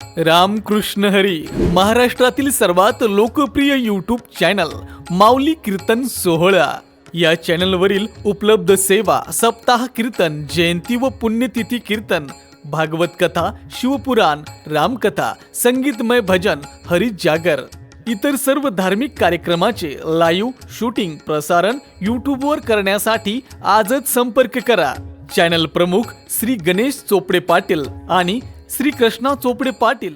रामकृष्ण हरी. महाराष्ट्रातील सर्वात लोकप्रिय यूट्यूब चॅनल माऊली कीर्तन सोहळा या चॅनलवरील उपलब्ध सेवा सप्ताह कीर्तन, जयंती व पुण्यतिथी कीर्तन, भागवत कथा, शिवपुराण, रामकथा, संगीतमय भजन, हरी जागर इतर सर्व धार्मिक कार्यक्रमाचे लाईव्ह शूटिंग प्रसारण यूट्यूबवर करण्यासाठी आजच संपर्क करा. चॅनल प्रमुख श्री गणेश चोपडे पाटील आणि श्री कृष्णा चोपडे पाटील.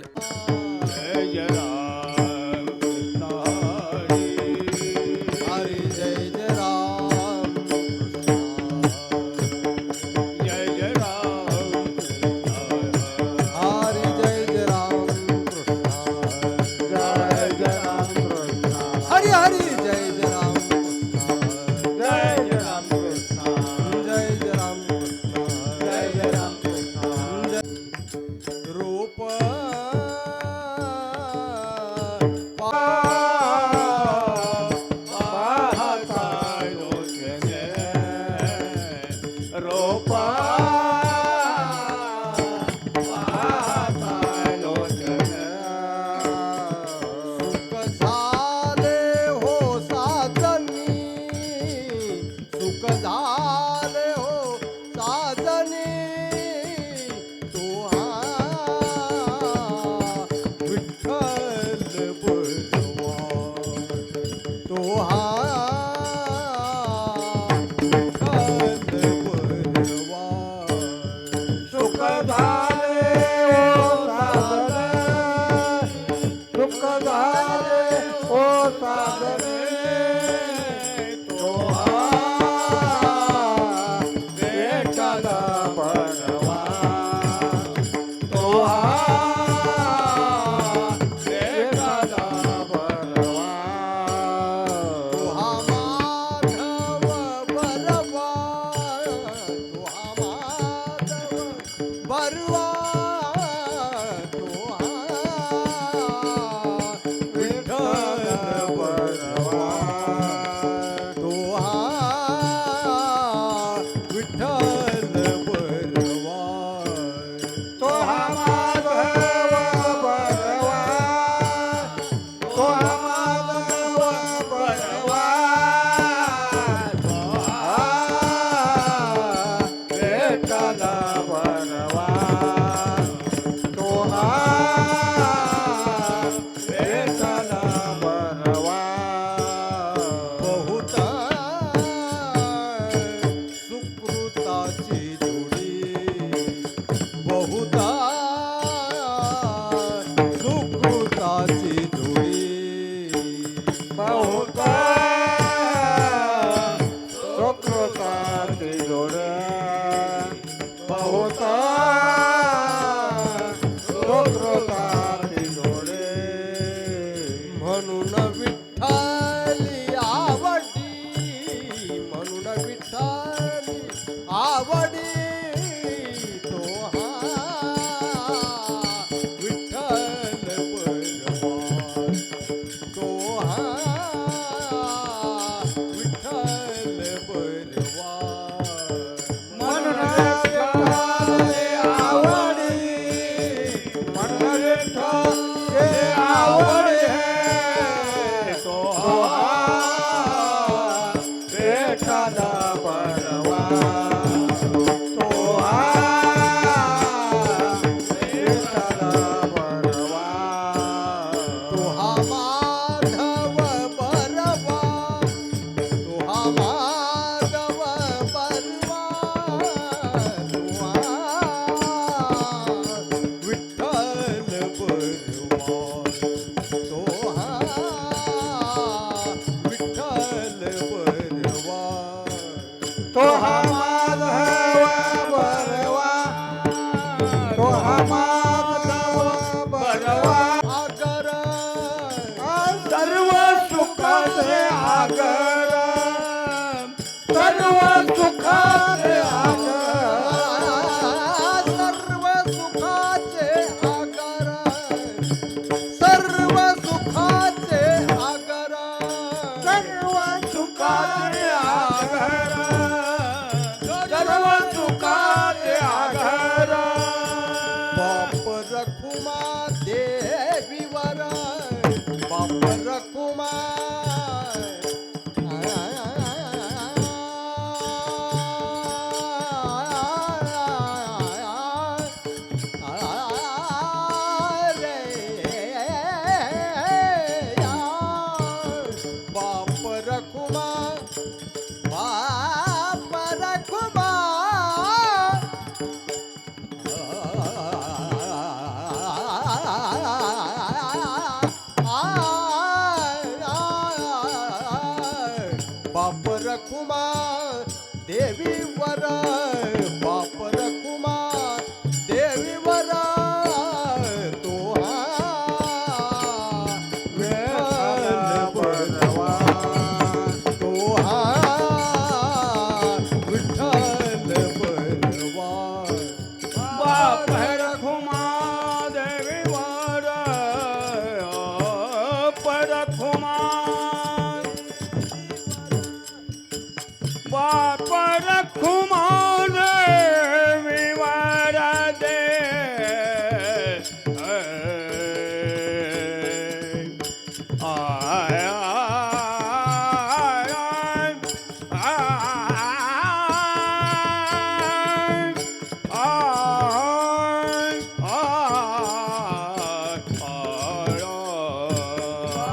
रघुमाता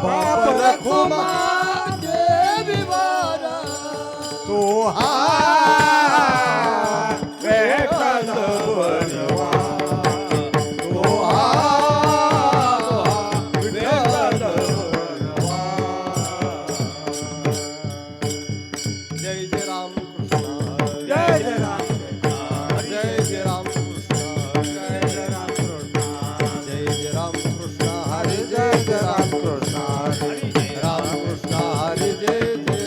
बाप रखुमा देवी वारा तो जय जय राम कृष्ण जय जय राम जय जय राम कृष्ण जय जय राम कृष्ण जय जय राम कृष्ण हरे जय जय राम कृष्ण हरे राम कृष्ण हरे जय जय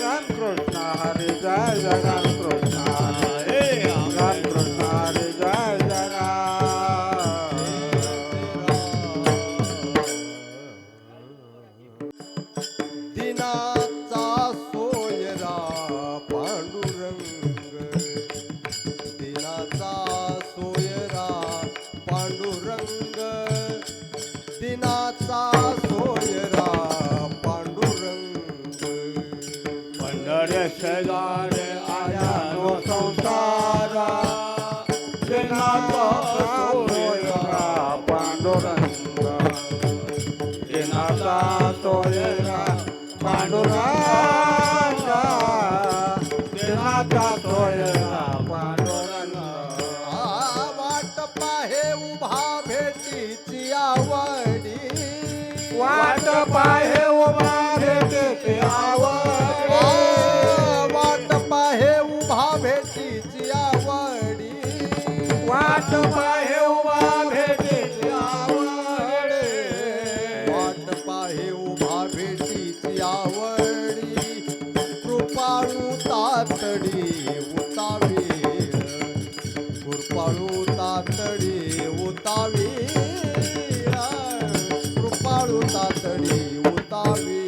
राम कृष्ण हरे जय जय राम कृष्ण हरे राम कृष्ण हरे जय जय दिनाचा सोयरा पांडुरंग दिनाचा सोयरा पांडुरंग दिनाचा सोयरा पांडुरंग पंढरे शेजारे आयानो संसारा दिनाचा सोयरा पांडुरंग दिनाचा सोयरा पांडुरंग दिनाचा सोयरा पांडुरंग वाट पाहे उभा भेटीची आवडी वाट पाहे उभा भेटीची आवडी वाट पाहे उभा भेटीची आवडी वाट पाहे उभा भेटीची आवडी वाट पाहे उभा भेटीची आवडी कृपाळू तातडी उतावी कृपाळू तातडी उतावी कृपाळू तातडी उतावी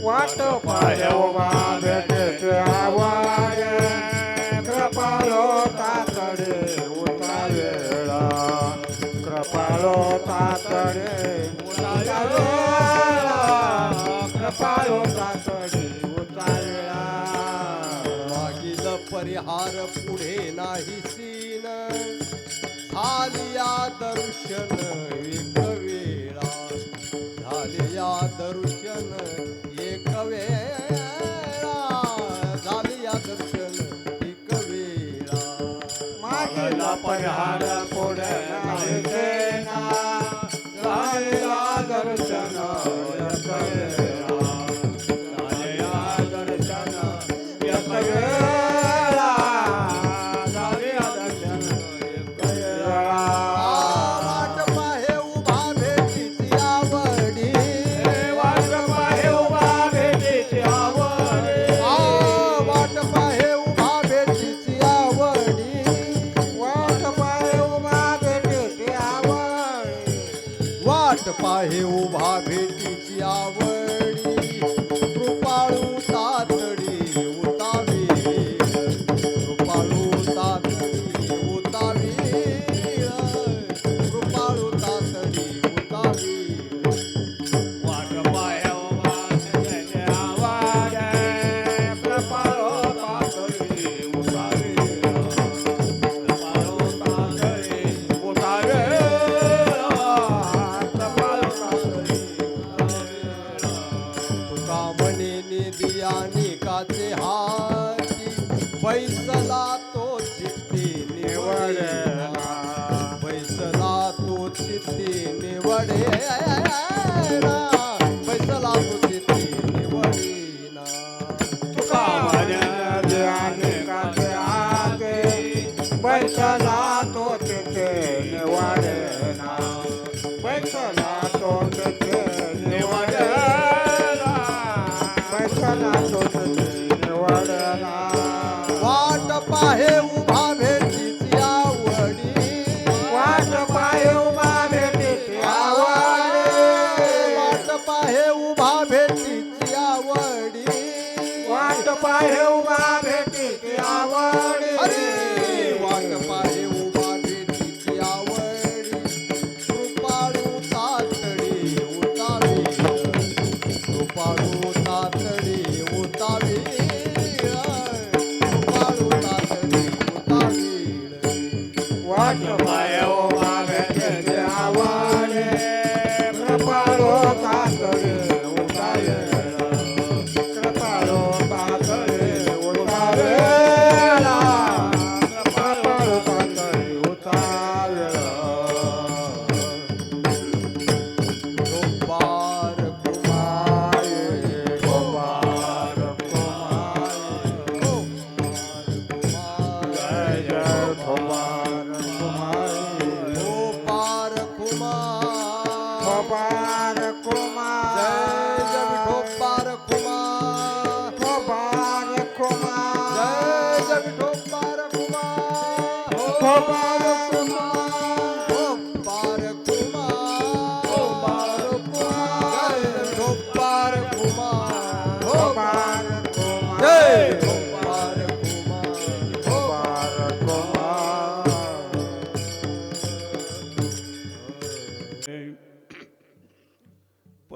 वाट पाहे उभा भेटीची आवडी कृपालो तातडे उतावेळा कृपालो तातडे उतावेळा कृपालो तातडे उतावेळा मागील परिहार पुढे नाही सीन झालिया दर्शन एक वेळा झालिया दर्शन एक वेळा झालिया दर्शन एक वेळा मागला परिहार पुढे नाही सेना झालेला दर्शन एक वेळा झालेला दर्शन एक वेळा झालेला दर्शन एक वेळा वाट पाहे उभा भेटीची आवडी वाट पाहे उभा भेटीची आवडी वाट पाहे उभा भेटीची आवडी वाट पाहे उभा भेटीची आवडी वाट पाहे उभा भेटीची आवडी कृपाळू तातडी उतावी कृपाळू तातडी उतावी कृपाळू तातडी उतावी वाट पाहे उभा भेटीची आवडी कृपाळू तातडी उतावी कृपाळू तातडी उतावी कृपाळू तातडी तुका म्हणे निदियानी काचे हाती बैसला तो चित्ती निवडे बैसला तो चित्ती निवडे बैसला तो चित्ती निवडीना तुका म्हणे ध्याने काचे हाते बैसला तो तिथे निवाडेना बैसला तो तिथे निवाडेना बैसला तो तिथे निवाडेना वाट पाहे उभा भेटीची आवडी वाट पाहे उभा भेटीची आवडी वाट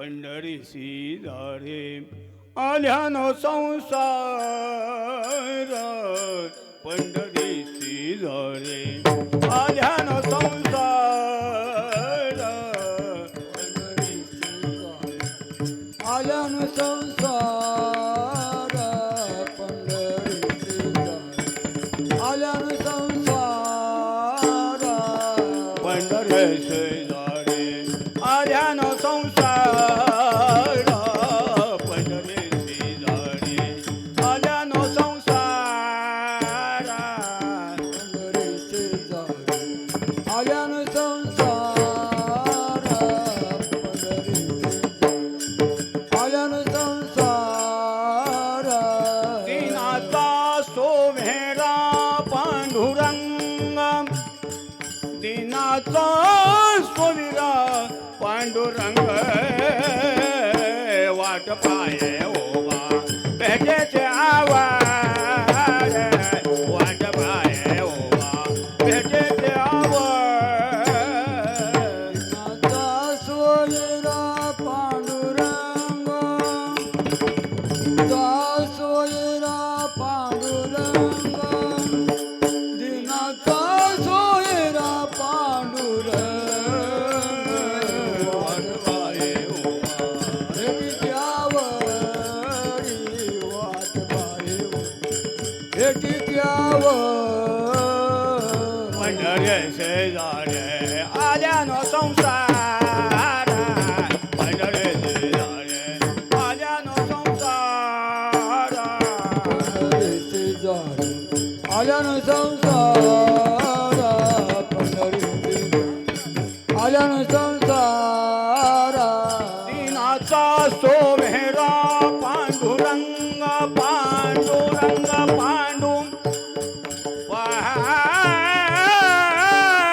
पंढरीसी जारे आल्यानो संसार पंढरीसी जारे आल्यानो संसार आल्यानु संसार पंढरीचे दारी आल्यानु संसार पंढरीसी जारे आल्यानो संसार पंढरीसी जारे आल्यानो संसार पंढरीचे दारी आल्यानु संसार पंढरीचे दारी आल्यानु संसार दीनाचा सोमेरा पांडुरंग दीनाचा सोमेरा पांडुरंग वाट पाये ओवा भेटेचे आवाज वाट पाये ओवा भेटेचे आवाज नाथा सोयरा पांडुरंग सोयरा पांडुरंग दिनाचा सोयरा पांडुरंग वाट पाये ओवा भेटीच्यावरी वाट पाहे भेटीच्यावर पंढरे शेजारे आल्यानो संसार पंढरे शेजारे आल्यानो संसार पंढरीचे दारी आल्यानु संसार पंढरीचे दारी आल्यानु संसार दीनाचा सोमेरा पांडुरंग पांडुरंग पांडू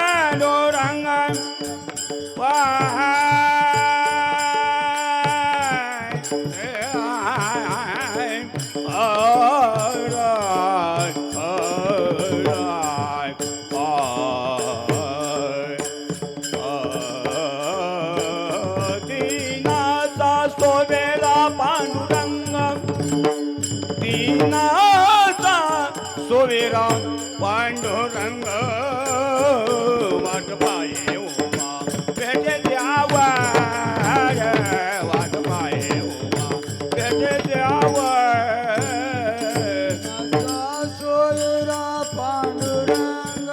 पांडुरंग दीनाचा सोमेरा पांडुरंग दीनाचा सोमेरा पांडुरंग वाट पाये उमा भेटे द्यावर वाट पाये उमा भेटे द्यावर नाथा सोयरा पांडुरंग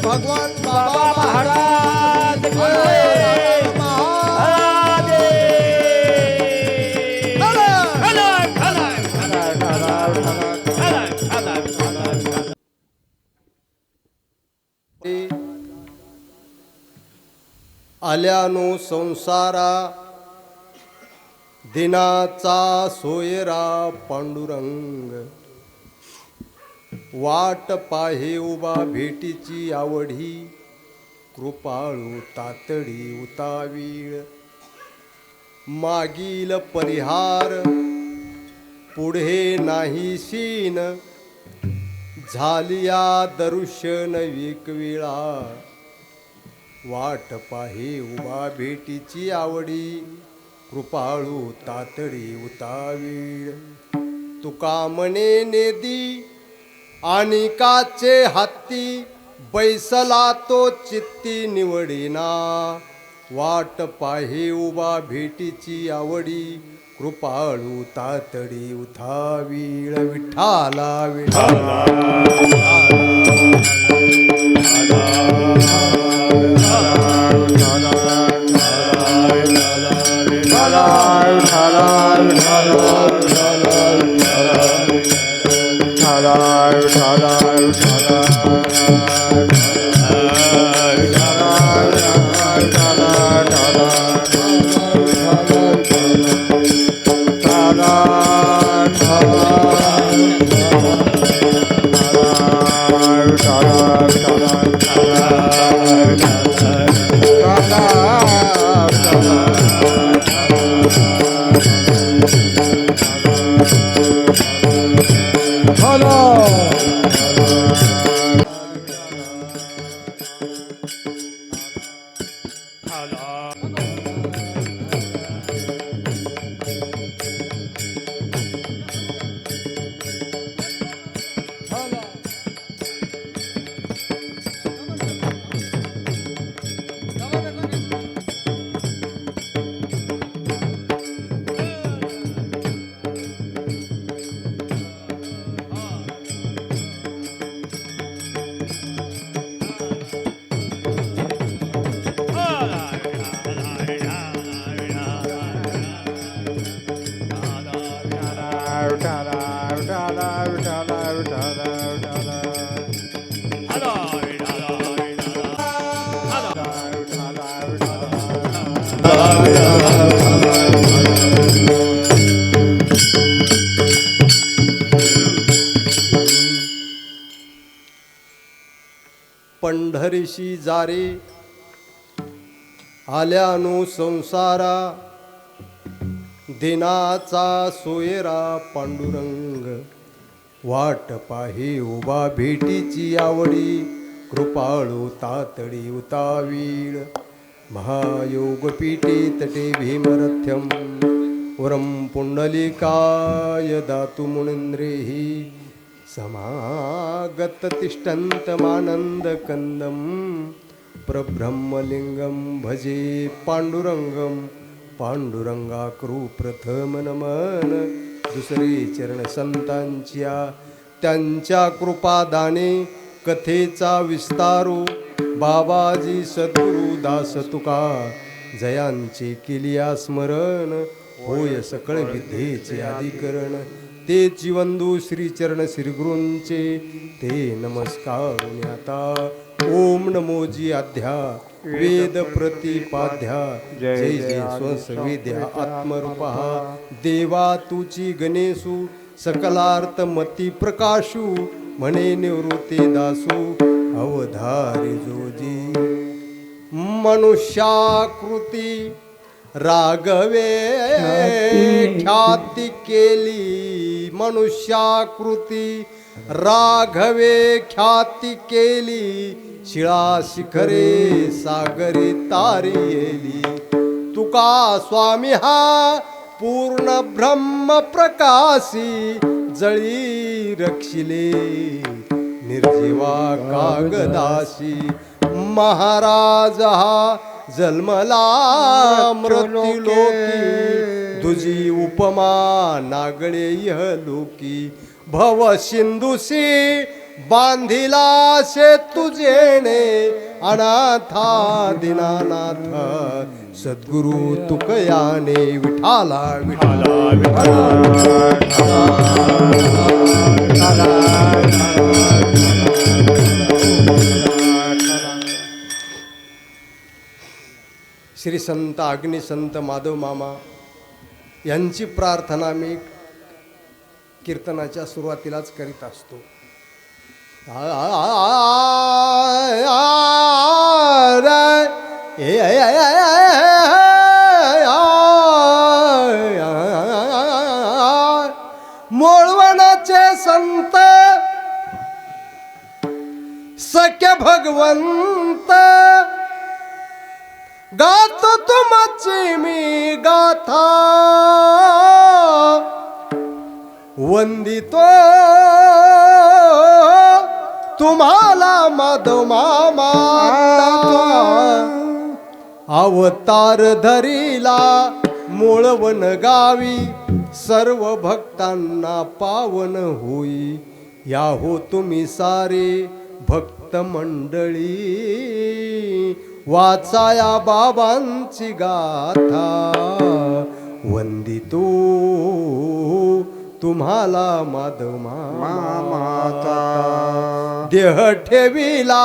भगवान बाबा महाराज की आल्यानो संसारा दिनाचा सोयरा पांडुरंग वाट पाहे उभा भेटीची आवडी कृपाळू तातडी उतावीळ मागील परिहार पुढे नाही शीन झालिया दर्शन वेकवेळा वाट पाहे उभा भेटीची आवडी कृपाळू तातडी उतावीळ तुका म्हणे नेदी आणि काचे हत्ती बैसला तो चित्ती निवडिना वाट पाहे उभा भेटीची आवडी कृपाळू तातडी उथावीळ विठाला विठाला पंढरीशी जारे आल्यानो संसारा दिनाचा सोयरा पांडुरंग वाट पाही उभा भेटीची आवडी कृपाळू तातडी उतावीळ महायोग पीठी तटे भीमरथ्यम वरम पुंडलिकाय दातु मुनींद्रेहि समागत तिष्ठन्तमानंद कंदम प्रब्रह्मलिंगम भजे पांडुरंगम पांडुरंगाकृ प्रथम नमन दुसरे चरण संतांच्या त्यांच्या कृपादाने कथेचा विस्तारू बाबाजी सद्गुरु दास तुका जयांचे केलिया स्मरण होय सकळ विद्येचे अधिकरण ते जीवंदू श्रीचरण श्रीगुरूंचे ते नमस्कार आता ओम नमोजी अध्या वेद प्रतिपाध्या जय जय स्वसविद्या आत्मरूपा देवा तुची गणेशू सकलार्थ मती प्रकाशू म्हणे निवृत्ती दासू अवधारी जोजी मनुष्याकृती राघवे ख्याती केली मनुष्याकृती राघवे ख्याती केली शिळा शिखरे सागरी तारी येली तुका स्वामी हा पूर्ण ब्रह्म प्रकाशी जळी रक्षिले निर्जीवा कागदाशी महाराज हा जन्मला मृत्युलोकी तुझी उपमा नागळे यह लोकी भव सिंधुसी बांधिला से तुझेने अनाथा दीनानाथ सद्गुरु तुकयाने विठाला विठाला श्री संत अग्निसंत माधव मामा यांची प्रार्थना मी कीर्तनाच्या सुरुवातीलाच करीत असतो. मोळवणाचे संत सख्य भगवंत गातो तुमची मी गाथा वंदितो तुम्हाला माधव मामा अवतार धरीला मूळवन गावी सर्व भक्तांना पावन होई या हो तुम्ही सारे भक्त मंडळी वाचाया बाबांची गाथा वंदितो तुम्हाला माधव माता देह ठेविला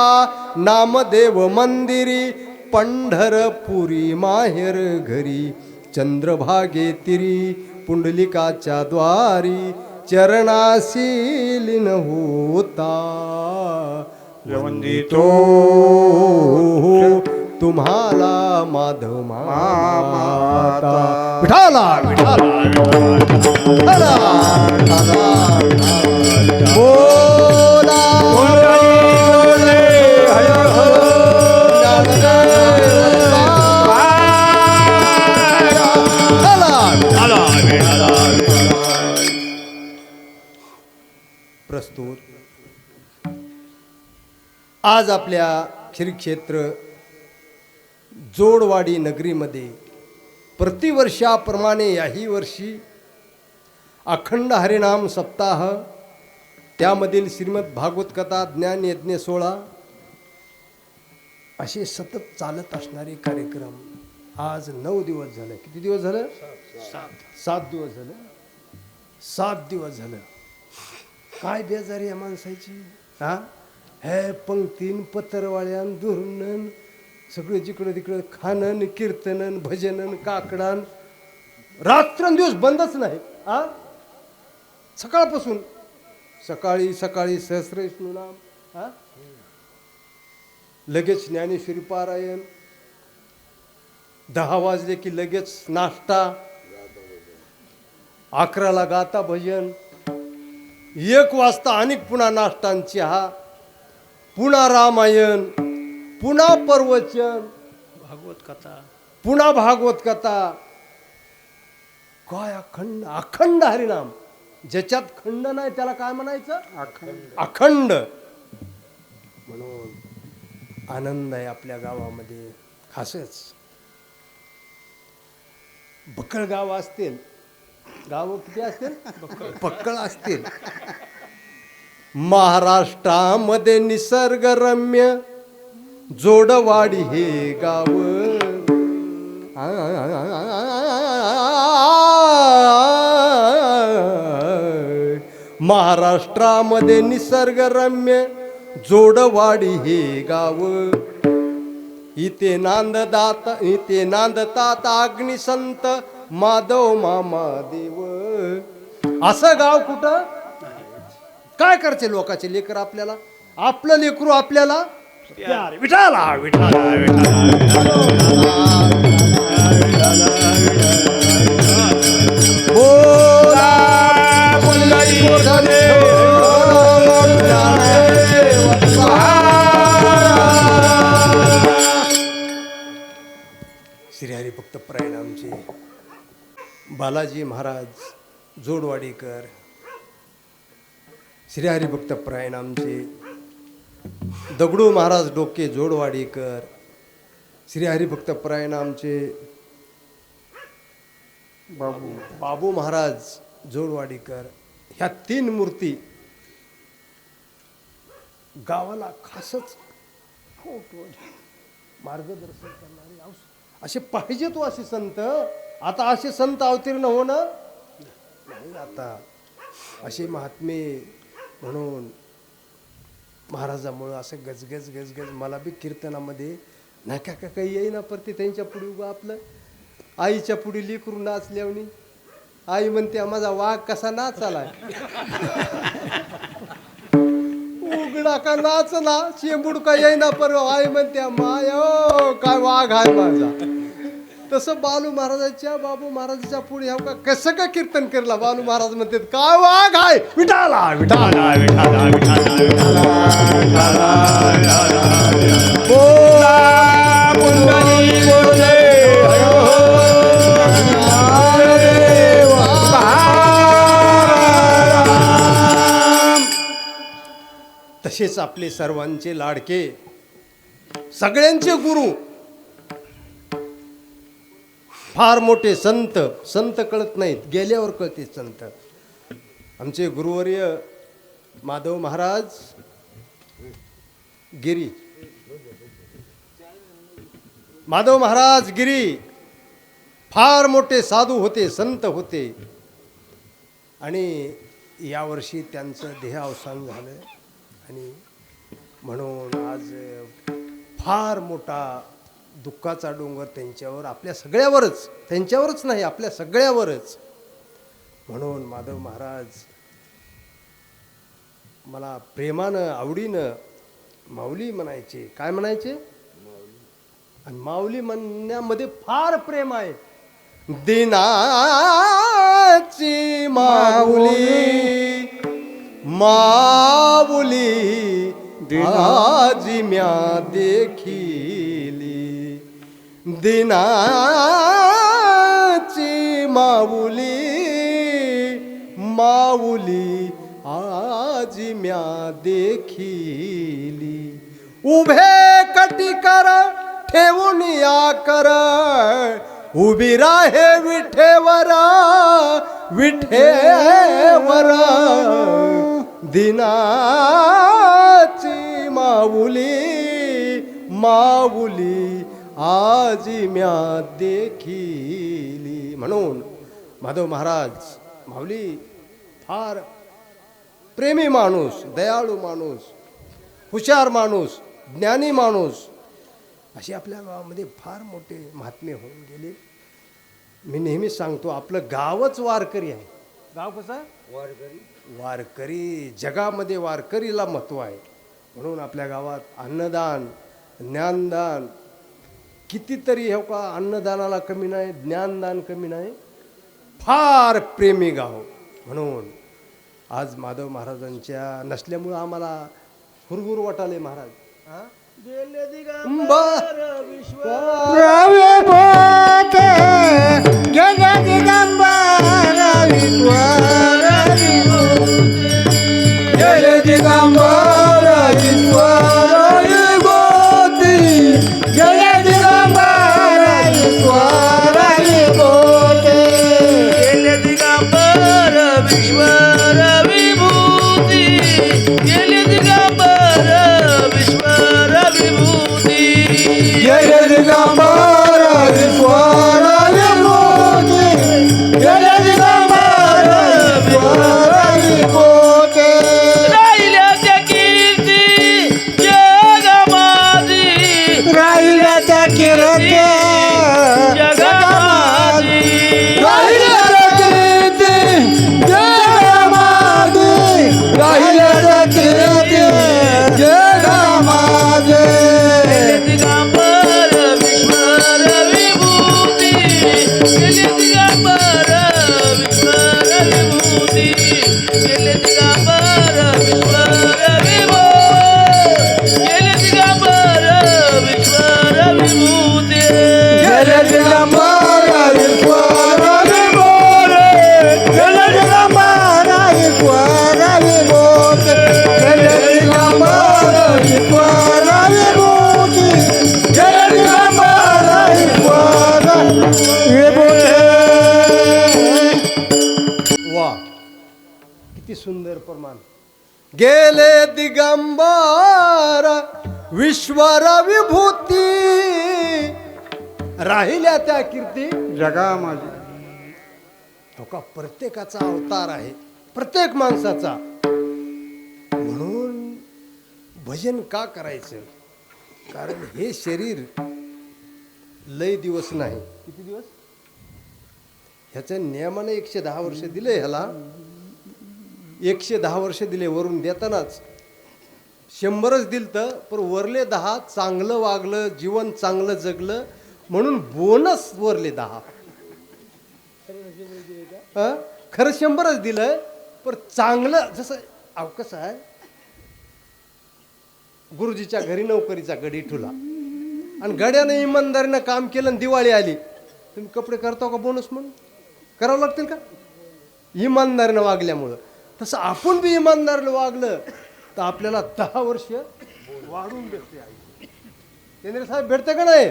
नामदेव मंदिरी पंढरपुरी माहेर घरी चंद्रभागे तिरी पुंडलिकाच्या द्वारी चरणाशी लीन होता वंदितो तुम्हाला माधव माता विठाला विठाला बोला प्रस्तुत आज आपल्या श्री क्षेत्र जोडवाडी नगरीमध्ये प्रतिवर्षाप्रमाणे याही वर्षी अखंड हरिनाम सप्ताह त्यामधील श्रीमद भागवत कथा ज्ञान यज्ञ 16 असे सतत चालत असणारे कार्यक्रम आज 9 दिवस झाले. किती दिवस झालं? 7 दिवस झाले. 7 दिवस झालं. काय बेजारी या माणसाची हा हे पंक्तीन पत्रवाळ्यान दुरणन सगळे जिकडे तिकडे खानन कीर्तनन भजनन काकडान रात्रंदिवस बंदच नाही. सकाळपासून सकाळी सहस्र विष्णू नाम लगेच ज्ञानेश्वरी पारायण, 10 वाजले की लगेच नाश्ता, 11ला गाता भजन, 1 वाजता आणि पुन्हा नाश्ता आणि चहा, पुन्हा रामायण, पुन्हा प्रवचन, भागवत कथा. पुन्हा भागवत कथा. काय अखंड अखंड हरिनाम. ज्याच्यात खंड नाही त्याला काय म्हणायचं? अखंड. म्हणून आनंद आहे आपल्या गावामध्ये. खासच बक्कळ गाव असतील, गाव किती असतील? बक्कळ असतील. महाराष्ट्रामध्ये निसर्गरम्य जोडवाडी हे गाव. महाराष्ट्रामध्ये निसर्गरम्य जोडवाडी हे गाव. इथे नांदतात अग्निसंत माधव मामा देव. असं गाव कुठं? काय करते लोकांचे लेकर आपल्याला? आपलं लेकरू आपल्याला प्यारे विठाला विठाला विठाला. बोला पुंडलिक श्री हरिभक्त परायणामचे बालाजी महाराज जोडवाडीकर, श्री हरिभक्त परायणामचे दगडू महाराज डोके जोडवाडीकर, श्री हरिभक्त परायणामचे बाबू महाराज जोडवाडीकर. ह्या 3 मूर्ती गावाला खासच मार्गदर्शन करणारे असे पाहिजे. तो असे संत आता असे संत अवतीर्ण होणं नाही. आता असे महात्मे म्हणून महाराजामुळं असं गजगज गजगज. मला बी कीर्तनामध्ये नाका का काही येईना परते त्यांच्या पुढे उभं आपलं आईच्या पुढे लेकरू नाचल्यावनी. आई म्हणते माझा वाघ कसा नाचालाय. उघडा का नाचला, चेंबूड का येईना पर आई म्हणते माय काय वाघ आहे माझा. तसं बालू महाराजाच्या बाबू महाराजाच्या पुढे ह्या का कसं काय कीर्तन केलं. बालू महाराज म्हणतात काय वाघ आहे. विठाला विठाला विठाला विठाला विठाला विठाला. बोला पुंडलिक बोले. तसेच आपले सर्वांचे लाडके सगळ्यांचे गुरु फार मोठे संत. संत कळत नाहीत, गेल्यावर कळते संत. आमचे गुरुवर्य माधव महाराज गिरी, माधव महाराज गिरी फार मोठे साधू होते, संत होते. आणि यावर्षी त्यांचं देहावसान झालं. आणि म्हणून आज फार मोठा दुःखाचा डोंगर त्यांच्यावर, आपल्या सगळ्यावरच, त्यांच्यावरच नाही आपल्या सगळ्यावरच. म्हणून माधव महाराज मला प्रेमानं आवडीनं माऊली म्हणायचे. काय म्हणायचे? आणि माऊली म्हणण्यामध्ये फार प्रेम आहे. दिनाची माऊली माऊली आज म्या देखिली. दिनाची माऊली माऊली आज म्या देखिली. उभे कटिकर ठेवून या कर उभी राहे विठेवर विठेवर. दिनाची माऊली माऊली आज म्या देखिली. म्हणून माधव महाराज माऊली फार प्रेमी माणूस, दयाळू माणूस, हुशार माणूस, ज्ञानी माणूस असे आपल्या गावामध्ये फार मोठे महात्मे होऊन गेले. मी नेहमीच सांगतो आपलं गावच वारकरी आहे. गाव कसं? वारकरी. वारकरी जगामध्ये वारकरीला महत्त्व आहे. म्हणून आपल्या गावात अन्नदान ज्ञानदान कितीतरी हो का, अन्नदानाला कमी नाही, ज्ञानदान कमी नाही, फार प्रेमी गाव. म्हणून आज माधव महाराजांच्या नसल्यामुळं आम्हाला हुरहुर वाटाले महाराज. हा? गेले दिगंबर विश्वर रवी बोते जय दिगंबर ईश्वर गेले दिगंबर ईश्वर गोती, जय दिगंबर ईश्वर बोते गेले दिगंबर विश्वर विभूती, गेले दिगंबर विश्वर विभूती. गेले दिगंबर ईश्वर गोती, गेले दिगंबर ईश्वर गोती. राहिल्या त्या कीर्ती जगमादी, राहिल्या त्या किरते जगमादी. राहिल्या कीर्ती जगमादी, राहिल्या कीर्ती जगमादी. गेले दिगंबर विश्वर विभूती, गेले दिगंबर विश्वर विभूती, गेले दिगंबर विश्वर विभूती, गेले दिगंबर विश्वर विभूती. गेले दिगंबर ईश्वर विभूती, गेले दिगंबर ईश्वर विभूती, गेले दिगंबर ईश्वर विभूती, गेले दिगंबर ईश्वर विभूती. वा, किती सुंदर प्रमाण. गेले दिगंबर विश्वर विभूती, राहिल्या त्या कीर्ती जगा माझी. हो का, प्रत्येकाचा अवतार आहे, प्रत्येक माणसाचा. म्हणून भजन का करायचं? कारण हे शरीर लय दिवस नाही. किती दिवस? ह्याच्या नियमाने 110 वर्ष दिले ह्याला, 110 वर्ष दिले वरून देतानाच. 100च दिलतं, पण वरले 10 चांगलं वागलं, जीवन चांगलं जगलं म्हणून बोनस वरले 10. खरं 100च दिलंय, पण चांगलं जसं अहो कसं आहे, गुरुजीच्या घरी नोकरीचा गडी ठुला आणि गड्याने इमानदारीनं काम केलं आणि दिवाळी आली, तुम्ही कपडे करता का बोनस म्हणून? करावं लागतील का? इमानदारीनं वागल्यामुळं. तसं आपण बी इमानदारीनं वागलं तर आपल्याला 10 वर्ष वाढून भेटते. आई केंद्र साहेब भेटते का नाही?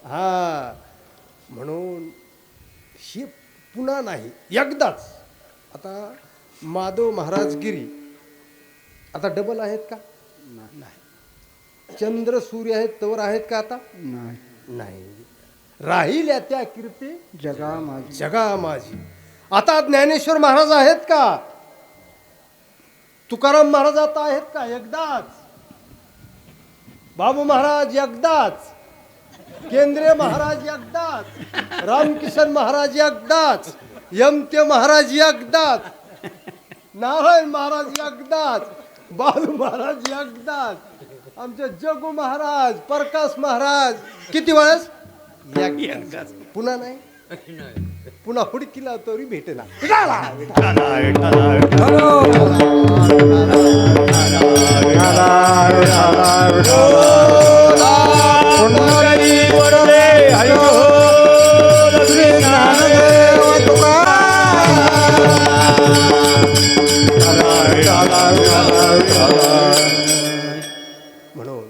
हा, म्हणून हे पुन्हा नाही, एकदाच. आता माधव महाराज गिरी आता डबल आहेत का? नाही. चंद्र सूर्य आहेत तवर आहेत का आता? नाही. राहिल्या त्या कीर्ती जगा माझी. जगा माझी. आता ज्ञानेश्वर महाराज आहेत का? तुकाराम महाराज आता आहेत का? एकदाच. बाबू महाराज एकदाच, केंद्रीय महाराज एकदाच, रामकिशन महाराज एकदाच, यमते महाराज एकदाच, नारायण महाराज एकदाच, बालू महाराज एकदाच, आमचे जगू महाराज, प्रकाश महाराज किती वेळेस? एकदाच. पुन्हा नाही, पुन्हा हुडकीला तरी भेटेना. म्हणून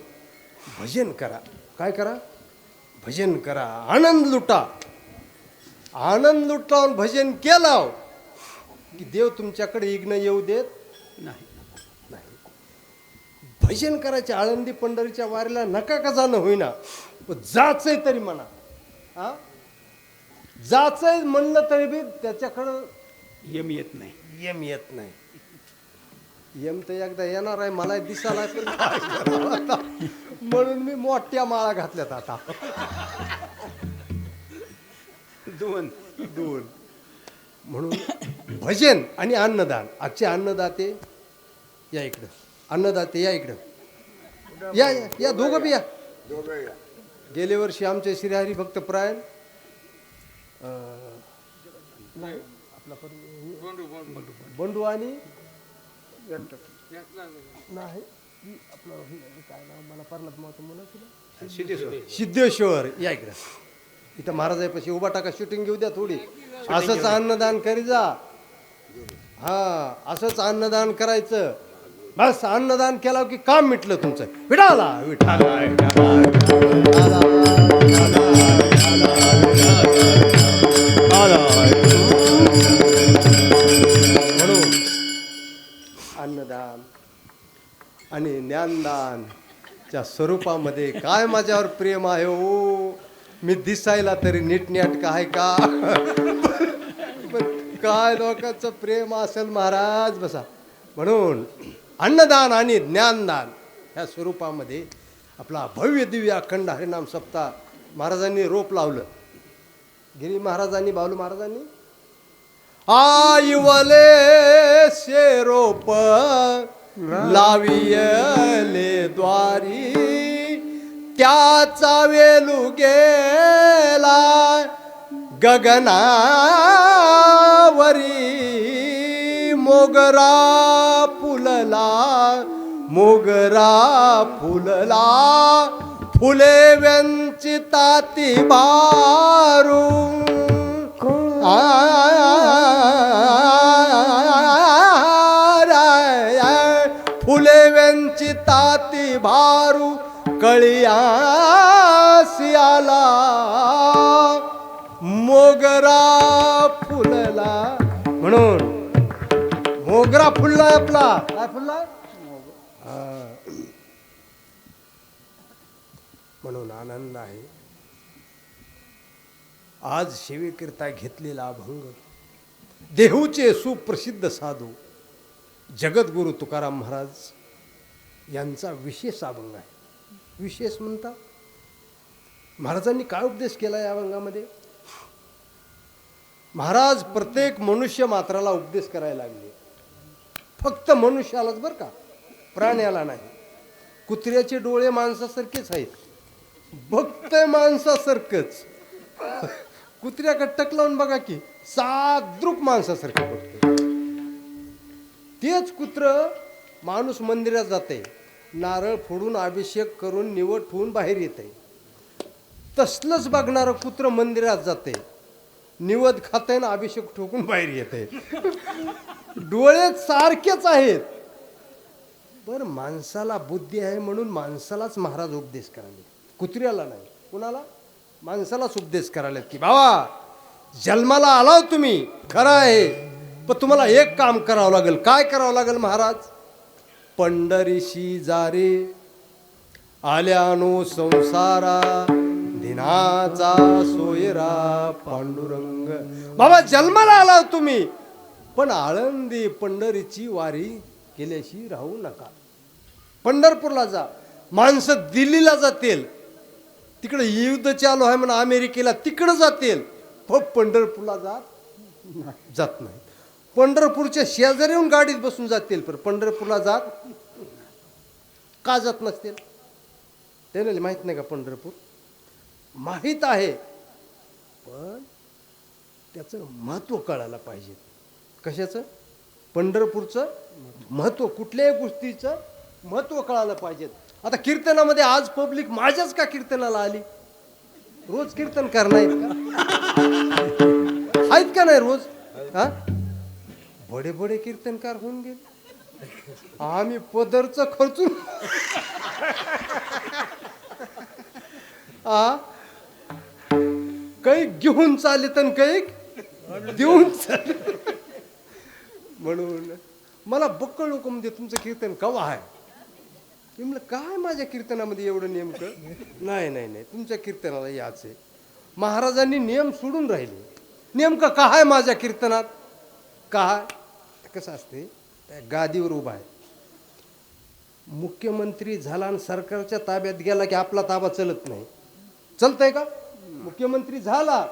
भजन करा. काय करा? भजन करा, आनंद लुटा. आनंद लुटावून भजन केलं की देव तुमच्याकडे इग्न येऊ देत नाही. भजन करायचे. आळंदी पंढरीच्या वारीला नका का जाणं होईना, पण जाचंय तरी म्हणा. हा, जाचंय म्हणलं तरी बी त्याच्याकडं यम येत नाही. यम येत नाही. यम तर एकदा येणार आहे, मला दिसायला तर काय करावं आता? म्हणून मी मोठ्या माळा घातल्यात आता. दोन म्हणून भजन आणि अन्नदान. आजचे अन्नदाते या इकडं, अन्नदाते या इकडं, या या या दोघं बी या. गेल्या वर्षी आमचे श्रीहरी भक्त प्रायण बंडू आणि नाही आपलं काय नाव मला परलत मग म्हणा सिद्धेश्वर या इकडे इथं महाराजापाशी उभा टाका शूटिंग घेऊ द्या थोडी असंच अन्नदान करी जा हा असंच अन्नदान करायचं बस अन्नदान केलं की काम मिटलं तुमचं विठाला विठाला म्हणून अन्नदान आणि ज्ञानदान च्या स्वरूपामध्ये काय माझ्यावर प्रेम आहे हो मी दिसायला तरी नीटनेटका आहे का पण काय लोकांचं प्रेम असेल महाराज बसा म्हणून अन्नदान आणि ज्ञानदान ह्या स्वरूपामध्ये आपला भव्य दिव्य अखंड हरिनाम सप्ताह महाराजांनी रोप लावलं गिरी महाराजांनी बालू महाराजांनी आईवले से रोप लावियले द्वारी त्याचा वेलू गेला गगनावरी मोगरा फुलला फुले व्यंचिताती बारू फुले व्यंचिताती भारू कळियासी आला मोगरा फुलला म्हणून मोगरा फुललाय आपला काय फुललाय म्हणून आनंद आहे आज सेवेकरिता घेतलेला अभंग देहूचे सुप्रसिद्ध साधू जगद्गुरु तुकाराम महाराज यांचा विशेष अभंग आहे विशेष म्हणता महाराजांनी काय उपदेश केला या अभंगामध्ये महाराज प्रत्येक मनुष्य मात्राला उपदेश करायला लागले फक्त मनुष्यालाच बरं का प्राण्याला नाही कुत्र्याचे डोळे माणसासारखेच आहेत बघतंय माणसासारखंच कुत्र्याकडे टक लावून बघा की साद्रूप माणसासारखे बघते तेच कुत्र माणूस मंदिरात जाते नारळ फोडून अभिषेक करून निवड ठेवून बाहेर येते तसलंच बघणारं कुत्र मंदिरात जाते निवद खाते ना अभिषेक ठोकून बाहेर येते डोळे सारखेच आहेत पण माणसाला बुद्धी आहे म्हणून माणसालाच महाराज उपदेश करायला कुत्र्याला नाही कुणाला माणसालाच उपदेश करायला की बाबा जन्माला आलाव तुम्ही खरं आहे पण तुम्हाला एक काम करावं लागेल काय करावं लागेल महाराज पंढरीशी जारे आल्यानो संसारा दिनाचा सोयरा पांडुरंग बाबा जन्माला आलाव तुम्ही पण आळंदी पंढरीची वारी केल्याशी राहू नका पंढरपूरला जा माणसं दिल्लीला जातील तिकडे युद्ध चालू आहे म्हणून अमेरिकेला तिकडे जातील पंढरपूरला जात नाही पंढरपूरच्या शेजारी येऊन गाडीत बसून जातील पण पंढरपूरला जात का जात नसतील त्याला माहित नाही का पंढरपूर माहित आहे पण त्याचं महत्त्व कळायला पाहिजे कशाचं पंढरपूरचं महत्त्व कुठल्याही गोष्टीचं महत्त्व कळायला पाहिजे आता कीर्तनामध्ये आज पब्लिक माझ्याच का कीर्तनाला आली रोज कीर्तनकार नाहीत का आहेत का नाही रोज हा बडे बडे कीर्तनकार होऊन गेले आम्ही पदरचं खर्चून काही घेऊन चाले तर काही देऊन चाले म्हणून मला बक्कळ लोक म्हणजे तुमचं कीर्तन कवा आहे मी म्हणलं काय माझ्या कीर्तनामध्ये एवढं नेमकं नाही नाही नाही तुमच्या कीर्तनाला याच आहे महाराजांनी नियम सोडून राहिले नेमकं काय माझ्या कीर्तनात काय कसं असते त्या गादीवर उभा आहे मुख्यमंत्री झाला आणि सरकारच्या ताब्यात गेला की आपला ताबा चलत नाही चलतंय का मुख्यमंत्री झाला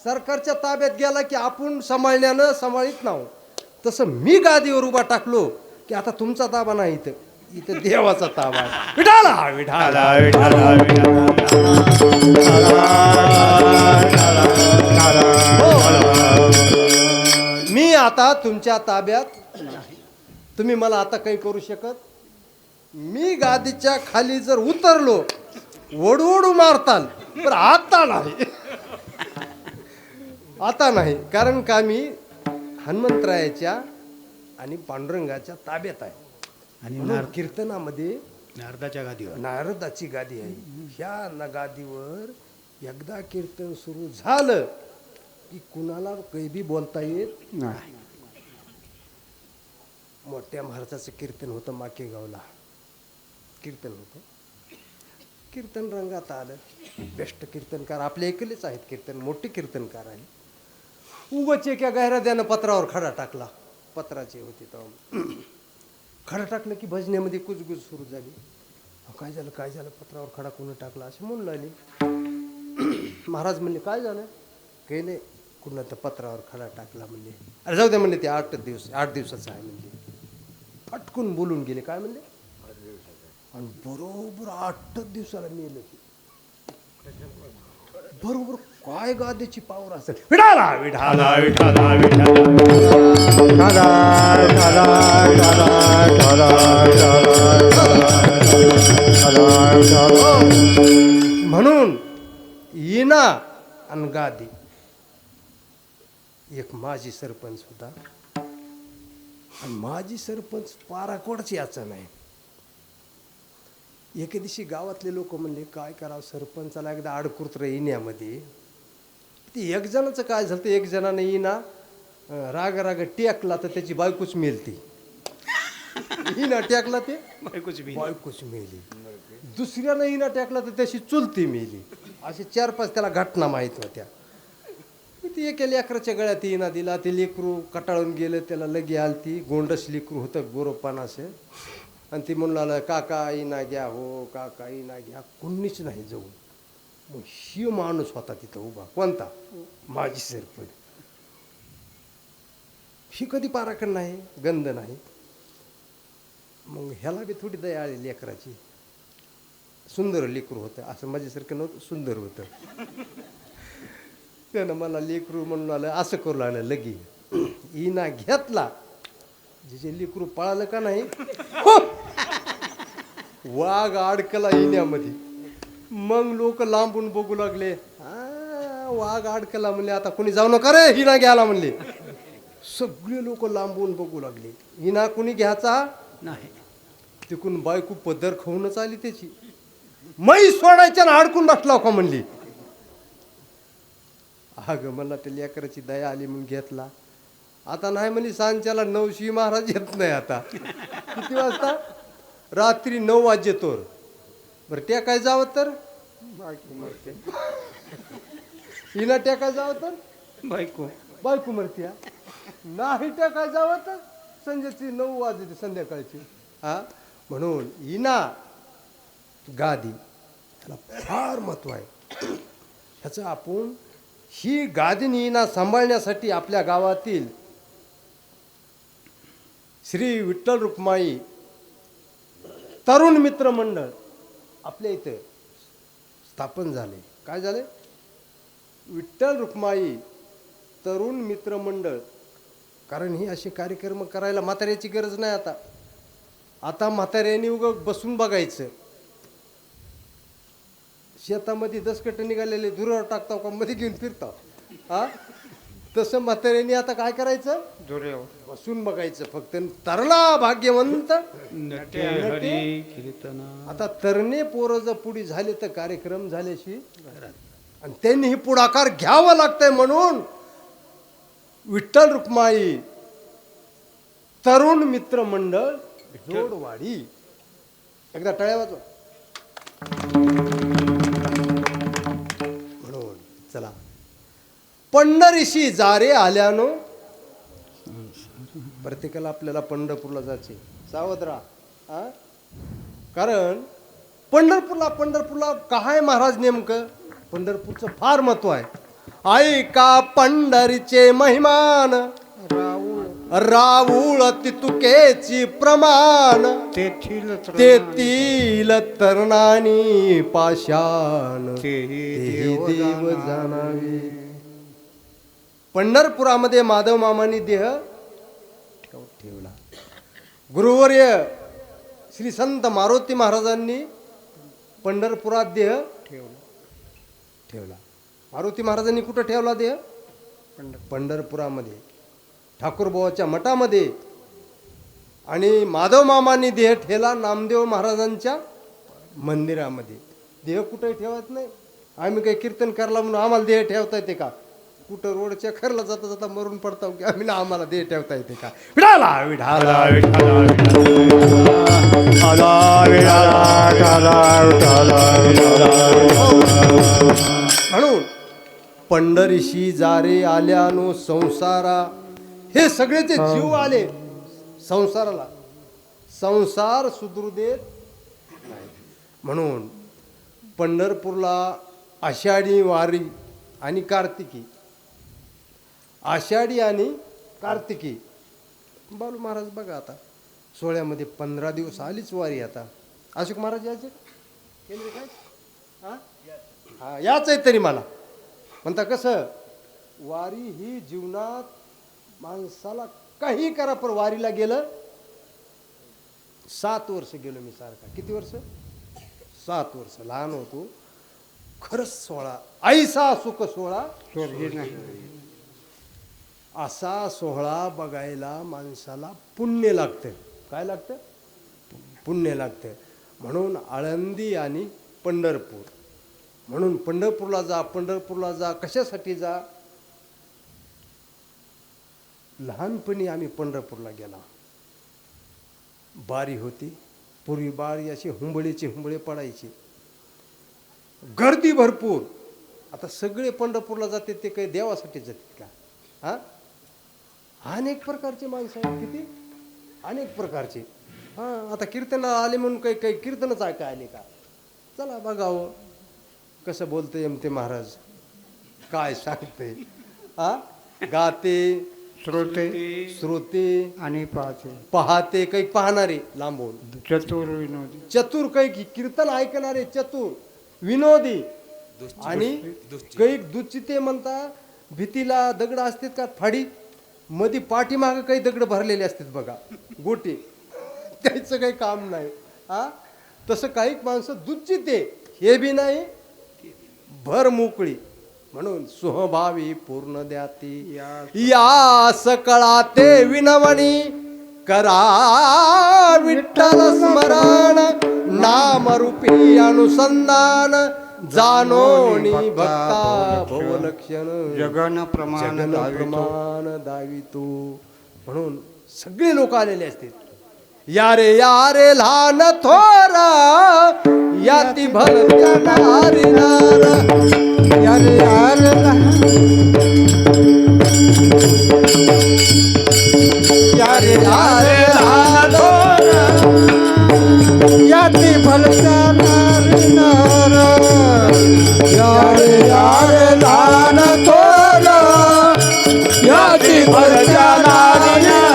सरकारच्या ताब्यात गेला की आपण सांभाळण्यानं सांभाळीत नाव तसं मी गादीवर उभा टाकलो की आता तुमचा ताबा नाही इथं इथं देवाचा ताबा आहे. विठाला विठाला मी आता तुमच्या ताब्यात. तुम्ही मला आता काही करू शकत. मी गादीच्या खाली जर उतरलो ओढू मारताल पण आता नाही. आता नाही, कारण का मी हनुमंतरायाच्या आणि पांडुरंगाच्या ताब्यात आहे. आणि कीर्तनामध्ये नारदाच्या गादीवर नारदाची गादी आहे. ह्या गादीवर एकदा कीर्तन सुरू झालं की कुणाला काही बी बोलता येत नाही. मोठ्या महाराजाचं कीर्तन होतं माकेगावला. कीर्तन होतं. कीर्तन रंगात आलं. बेस्ट कीर्तनकार आपल्या इकडेच आहेत. कीर्तन मोठे कीर्तनकार आहे. उगाच एका गैराद्यानं पत्रावर खडा टाकला. पत्राचे होते तेव्हा. खडा टाकलं की भजनेमध्ये कुजगुज सुरू झाली. काय झालं काय झालं, पत्रावर खडा कोणी टाकला असे म्हणून लागले. महाराज म्हणले काय झालं. काही नाही, कुणा तर पत्रावर खडा टाकला म्हणले. अरे जाऊ द्या म्हणले, ते 8 दिवसाचं आहे म्हणले. फटकून बोलून गेले. काय म्हणले, आणि बरोबर 8 दिवसाला मेलं. बरोबर काय गादीची पावर असेल. विठाला विठाला विठाला म्हणून इना आणि गादी. एक माजी सरपंच होता आणि माजी सरपंच पाराकोडच याचा नाही. एके दिवशी गावातले लोक म्हणले काय करावं, सरपंचाला एकदा अडकुरत येण्यामध्ये. ती एक जणाचं काय झालं, एक जणाने इना राग टेकला तर त्याची बायकोच मेलती. इना टेकला ते बायकोच मेली. दुसऱ्यानं इना टेकला तर त्याची चुलती मेली. असे 4-5 त्याला घटना माहीत होत्या. ती एका लेकराच्या गळ्यात इना दिला. ते लेकरू कटाळून गेलं. त्याला लगी आलती. गोंडस लेकरू होतं गोरोपान असे. आणि ती म्हणू लागलं काका इना घ्या, हो काका इना घ्या. कोणीच नाही जाऊन. मग ही माणूस होता तिथं उभा. कोणता, माजी सरपंच. ही कधी पाराखंड नाही, गंध नाही. मग ह्याला बी थोडी दया आली लेकराची. सुंदर लेकरू होतं. असं माझ्यासारखं नव्हतं, सुंदर होतं. त्यानं मला लेकरू म्हणून आलं असं करू लागलं. लगी इना घेतला. जे लेकरू पळालं का नाही, वाघ अडकला इन्यामध्ये. मग लोक लांबून बघू लागले. वाघ अडकला म्हणले, आता कोणी जाऊ नका रे, हिना घ्यायला म्हणले. सगळे लोक लांबून बघू लागले. हिना कोणी घ्यायचा नाही. तिकून बायको पदर खाऊनच आली त्याची. मै सोडायच्या ना अडकून बसला का म्हणली. अगं मला त्या लेकराची दया आली म्हणून घेतला. आता नाही म्हणजे सांच्याला 9 महाराज येत नाही. आता किती वाजता, रात्री 9 वाजेतोर. बरं टेकाय जावं तर हिला टेकाय जावं तर बायको मरती. नाही टेकाय जावं तर संध्याची 9 वाजते संध्याकाळची. हा म्हणून इना गादी त्याला फार महत्व आहे. ह्याचं आपण ही गादी इना सांभाळण्यासाठी आपल्या गावातील श्री विठ्ठल रुक्माई तरुण मित्र मंडळ आपल्या इथं स्थापन झाले. काय झाले, विठ्ठल रुक्माई तरुण मित्र मंडळ. कारण ही असे कार्यक्रम करायला म्हाताऱ्याची गरज नाही. आता म्हाताऱ्याने उगं बसून बघायचं. शेतामध्ये 10 कट निघालेले दुरावर टाकताव का मध्ये घेऊन फिरताव. हा तसं म्हाताऱ्याने आता काय करायचं, बसून बघायचं फक्त. तरला भाग्यवंत आता तरणे पोरं जर पुढे झाले तर कार्यक्रम झाल्याशी आणि त्यांनी ही पुढाकार घ्यावा लागतंय. म्हणून विठ्ठल रुक्माई तरुण मित्र मंडळ जोडवाडी. एकदा टाळ्या वाजवा. म्हणून चला पंढरीशी जारे आल्यानो. प्रत्येकाला आपल्याला पंढरपूरला जायचे. सावध राहा. कारण पंढरपूरला काय महाराज नेमकं पंढरपूरचं फार महत्व आहे. ऐका पंढरीचे महिमान राऊळ राऊळ तितुकेची प्रमाण तेथील तेथील तरुणानी पाषाण तेही तेही देव जाणावे. पंढरपुरामध्ये माधव मामांनी देह ठेवला. गुरुवर्य श्री संत मारुती महाराजांनी पंढरपुरात देह ठेवला. मारुती महाराजांनी कुठं ठेवला देह? पंढरपुरामध्ये ठाकूरबुवाच्या मठामध्ये. आणि माधव मामांनी देह ठेवला नामदेव महाराजांच्या मंदिरामध्ये. देह कुठे ठेवत नाही. आम्ही काही कीर्तन करायला म्हणून आम्हाला देह ठेवता येते का? कुठं रोडच्या खरला जाता जाता मरून पडताव की आम्ही ना आम्हाला देह ठेवता येते का? विठाला विठाला म्हणून पंढरीशी जारे आल्यानो संसारा. हे सगळेचे जीव आले संसाराला. संसार सुधरू देत नाही. म्हणून पंढरपूरला आषाढी वारी आणि कार्तिकी. आषाढी आणि कार्तिकी. बालू महाराज बघा आता सोहळ्यामध्ये 15 दिवस आलीच वारी. आता अशोक महाराज यायचे केंद्र काय हा याच आहे तरी मला म्हणता कसं वारी ही जीवनात माणसाला काही करा पण वारीला गेलं. 7 वर्ष गेलो मी सारखा. किती वर्ष? 7 वर्ष. लहान होतो. खरंच सोहळा ऐसा सुख सोहळा असा सोहळा बघायला माणसाला पुण्य लागतं. काय लागतं? पुण्य लागतं. म्हणून आळंदी आणि पंढरपूर. म्हणून पंढरपूरला जा. पंढरपूरला जा कशासाठी जा? लहानपणी आम्ही पंढरपूरला गेला. बारी होती. पूर्वी बारी अशी हुंबळे पडायचे. गर्दी भरपूर. आता सगळे पंढरपूरला जाते ते काही देवासाठी जातात का? हा अनेक प्रकारचे माणसं आहेत. किती अनेक प्रकारचे. हा आता कीर्तनाला आले म्हणून काही काही कीर्तनच ऐका आले का? चला बघावं कसं बोलते एमते महाराज. काय सांगते. हा गाते श्रोते आणि पाहते काही पाहणारे लांबून. चतुर विनोदी. चतुर काही कीर्तन ऐकणारे चतुर विनोदी. आणि काही दुचिते म्हणता भीतीला दगड असतात का फाडी मध्ये पाठीमागं काही दगड भरलेले असतात बघा गोटे. त्याचं काही काम नाही. हा तसं काही माणसं दुचिते हे बी नाही भर मोकळी. म्हणून स्वभावी पूर्ण द्याती या सकळा ते विनवणी करा विठ्ठल स्मरण नामरूपी अनुसंधान जाणोनी भक्ता भवलक्षण जगन प्रमाण दावितो. म्हणून सगळे लोक आलेले असतात. यारे यारे लहान थोरा याती भरत्या नारी नार. यारे यार यारे यारे लहान थोरा याती भलत्या नारी नार. यारे यारे लहान थोरा याती भरत्या नारी नार.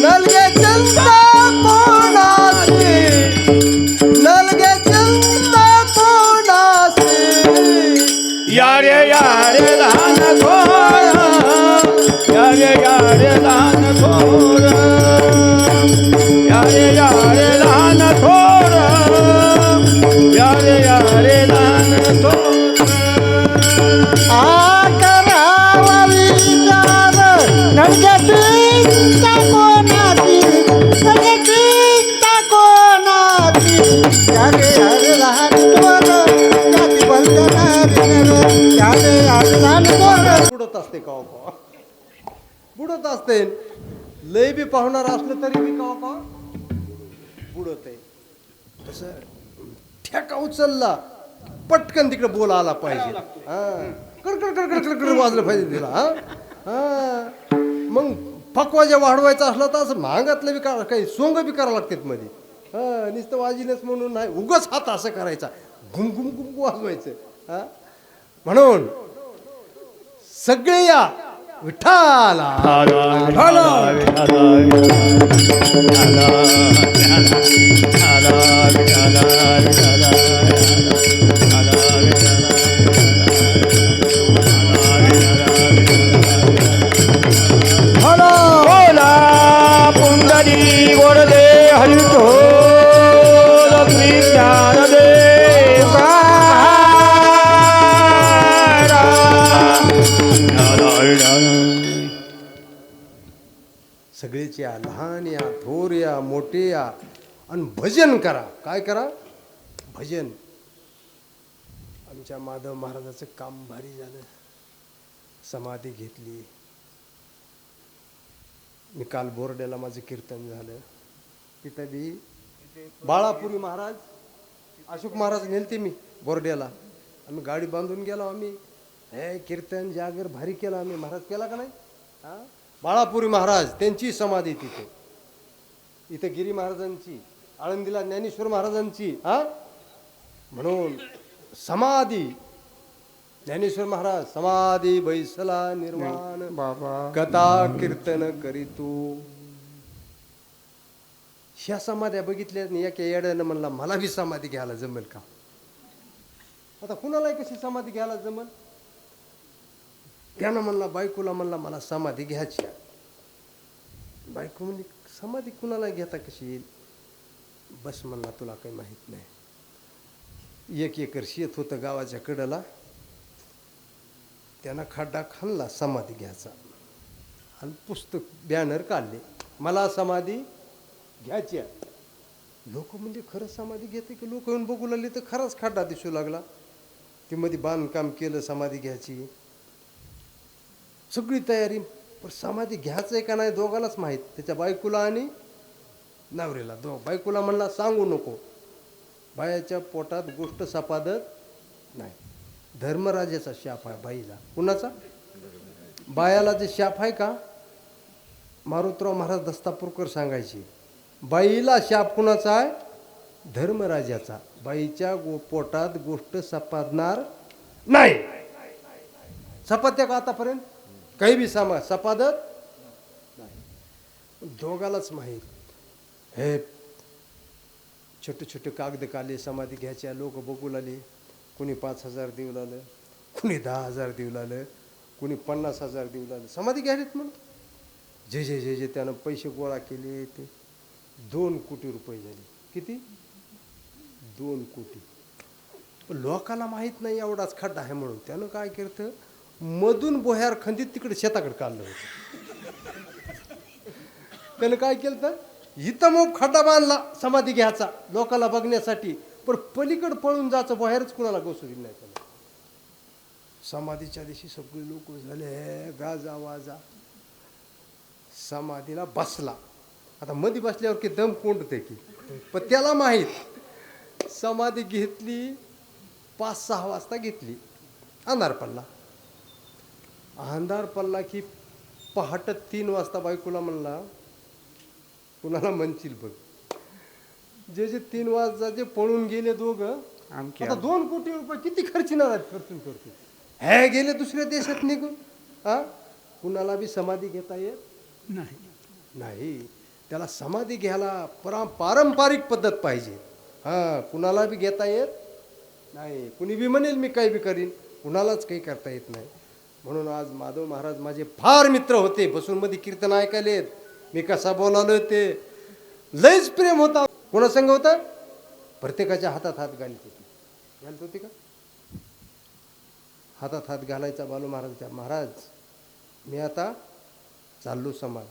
नलगे चंदा कोणासी नलगे चंदा कोणासी यारे यारे लहान थोर यारे यारे लहान थोर यारे यारे लहान थोर यारे यारे लहान थोर. करावा विचार नलगटीचा कोणाची नलगटीचा कोणाची. यारे यारे लहान थोर याती भलत्या नारी नार. यारे यारे लहान थोर. बुडत असते कवा कवा बुडत असते. लय बी पाहुणार असलं तरी बी कवा कवा बुडत आहे. तसं ठेका उचलला पटकन तिकडे बोला आला पाहिजे. हा कडकड कडकड कडकड वाजलं पाहिजे तिला. हा मग फकवा जे वाढवायचा असला तर असं महागातलं बी काही सोंग बी करावं लागतात मध्ये. हा नुसतं वाजिलच म्हणून नाही उगच हात असं करायचा घुम घुम घुम वाजवायचं. हा म्हणून सगळे या विठ्ठला बोला पुंडरी गोरदे हरितो ज्ञानदेव सगळेच या, लहान या, थोर या, मोठे या आणि भजन करा. काय करा? भजन. आमच्या माधव महाराजाचं काम भारी झालं. समाधी घेतली. मी काल बोर्ड्याला माझं कीर्तन झालं. तिथं बी बाळापुरी महाराज, अशोक महाराज नेलते मी बोर्ड्याला. आम्ही गाडी बांधून गेलो. आम्ही हे कीर्तन जागर भारी केला आम्ही. महाराज केला का नाही? हा, बाळापुरी महाराज त्यांची समाधी तिथे. इथं गिरी महाराजांची, आळंदीला ज्ञानेश्वर महाराजांची. हा, म्हणून समाधी ज्ञानेश्वर महाराज समाधी बैसला निर्वाण बाबा कथा कीर्तन करीतू. ह्या समाध्या बघितल्या नाही. एका येड्यानं म्हणला मला बी समाधी घ्यायला जमेल का? आता कुणाला कशी समाधी घ्यायला जमल? त्यानं म्हणला बायकोला म्हणला मला समाधी घ्यायची. बायको म्हणजे समाधी कुणाला घेता कशी येईल? बस म्हणला तुला काही माहित नाही. 1 एकर शेत होतं गावाच्या कडेला. त्यानं खड्डा खाल्ला समाधी घ्यायचा आणि पुस्तक बॅनर काढले मला समाधी घ्यायची. लोक म्हणजे खरंच समाधी घेते की? लोक येऊन बघू लागले तर खरंच खड्डा दिसू लागला. ती मध्ये बांधकाम केलं समाधी घ्यायची. सगळी तयारी. पण समाधी घ्यायचं आहे का नाही दोघांनाच माहीत. त्याच्या बायकोला आणि नवऱ्याला. बायकोला म्हणला सांगू नको. बायाच्या पोटात गोष्ट सपादत नाही. धर्मराजाचा शाप आहे बाईला. कुणाचा? बायाला जे शाप आहे का? मारुतराव महाराज दस्तापूरकर सांगायचे बाईला शाप कुणाचा आहे? धर्मराजाचा. बाईच्या पोटात गोष्ट सपादणार नाही. सपात्या का आतापर्यंत? काही बी सपादत नाही. दोघालाच माहीत. हे छोटे छोटे कागद काले समाधी घ्यायच्या. लोक बघू लागले. कुणी 5,000 देऊ लागलं, कुणी 10,000 देऊ लागलं, कुणी 50,000 देऊ लागलं. समाधी घ्यायलेत म्हणून जे जे जे जे त्यानं पैसे गोळा केले ते 2 कोटी रुपये झाले. किती? 2 कोटी. पण लोकाला माहीत नाही एवढाच खड्डा आहे म्हणून. त्यानं काय केलं? मधून बोह्यार खंदीत तिकडे शेताकडे काढलं होतं. त्यानं काय केलं तर इथं मग खड्डा बांधला समाधी घ्यायचा लोकाला बघण्यासाठी. पण पलीकडे पळून जायचं बाहेरच कुणाला गोसू दिली नाही त्याला. समाधीच्या दिवशी सगळे लोक झाले गाजा वाजा. समाधीला बसला. आता मध्ये बसल्यावर की दम कोंडते की. पण त्याला माहीत समाधी घेतली 5-6 वाजता घेतली. अंधार पडला. अंधार पडला की पहाटे 3 वाजता बायकोला म्हणला कुणाला म्हणशील बघ. जे जे 3 वाजता जे पळून गेले दोघं. आता 2 कोटी रुपये किती खर्चिणार आहेत? खर्चून करतो हे गेले दुसऱ्या देशात निघून. हा, कुणाला बी समाधी घेता येत नाही. त्याला समाधी घ्यायला पारंपरिक पद्धत पाहिजे. हा, कुणाला बी घेता येत नाही. कुणी बी म्हणेल मी काही बी करीन, कुणालाच काही करता येत नाही. म्हणून आज माधव महाराज माझे फार मित्र होते. बसून मध्ये कीर्तन ऐकायलेत. मी कसा बोलालो ते लयच प्रेम होता. कोणा संग होता? प्रत्येकाच्या हातात हात घालत होती का? हातात हात घालायचा बालू महाराजच्या. महाराज मी आता चाललो समाज.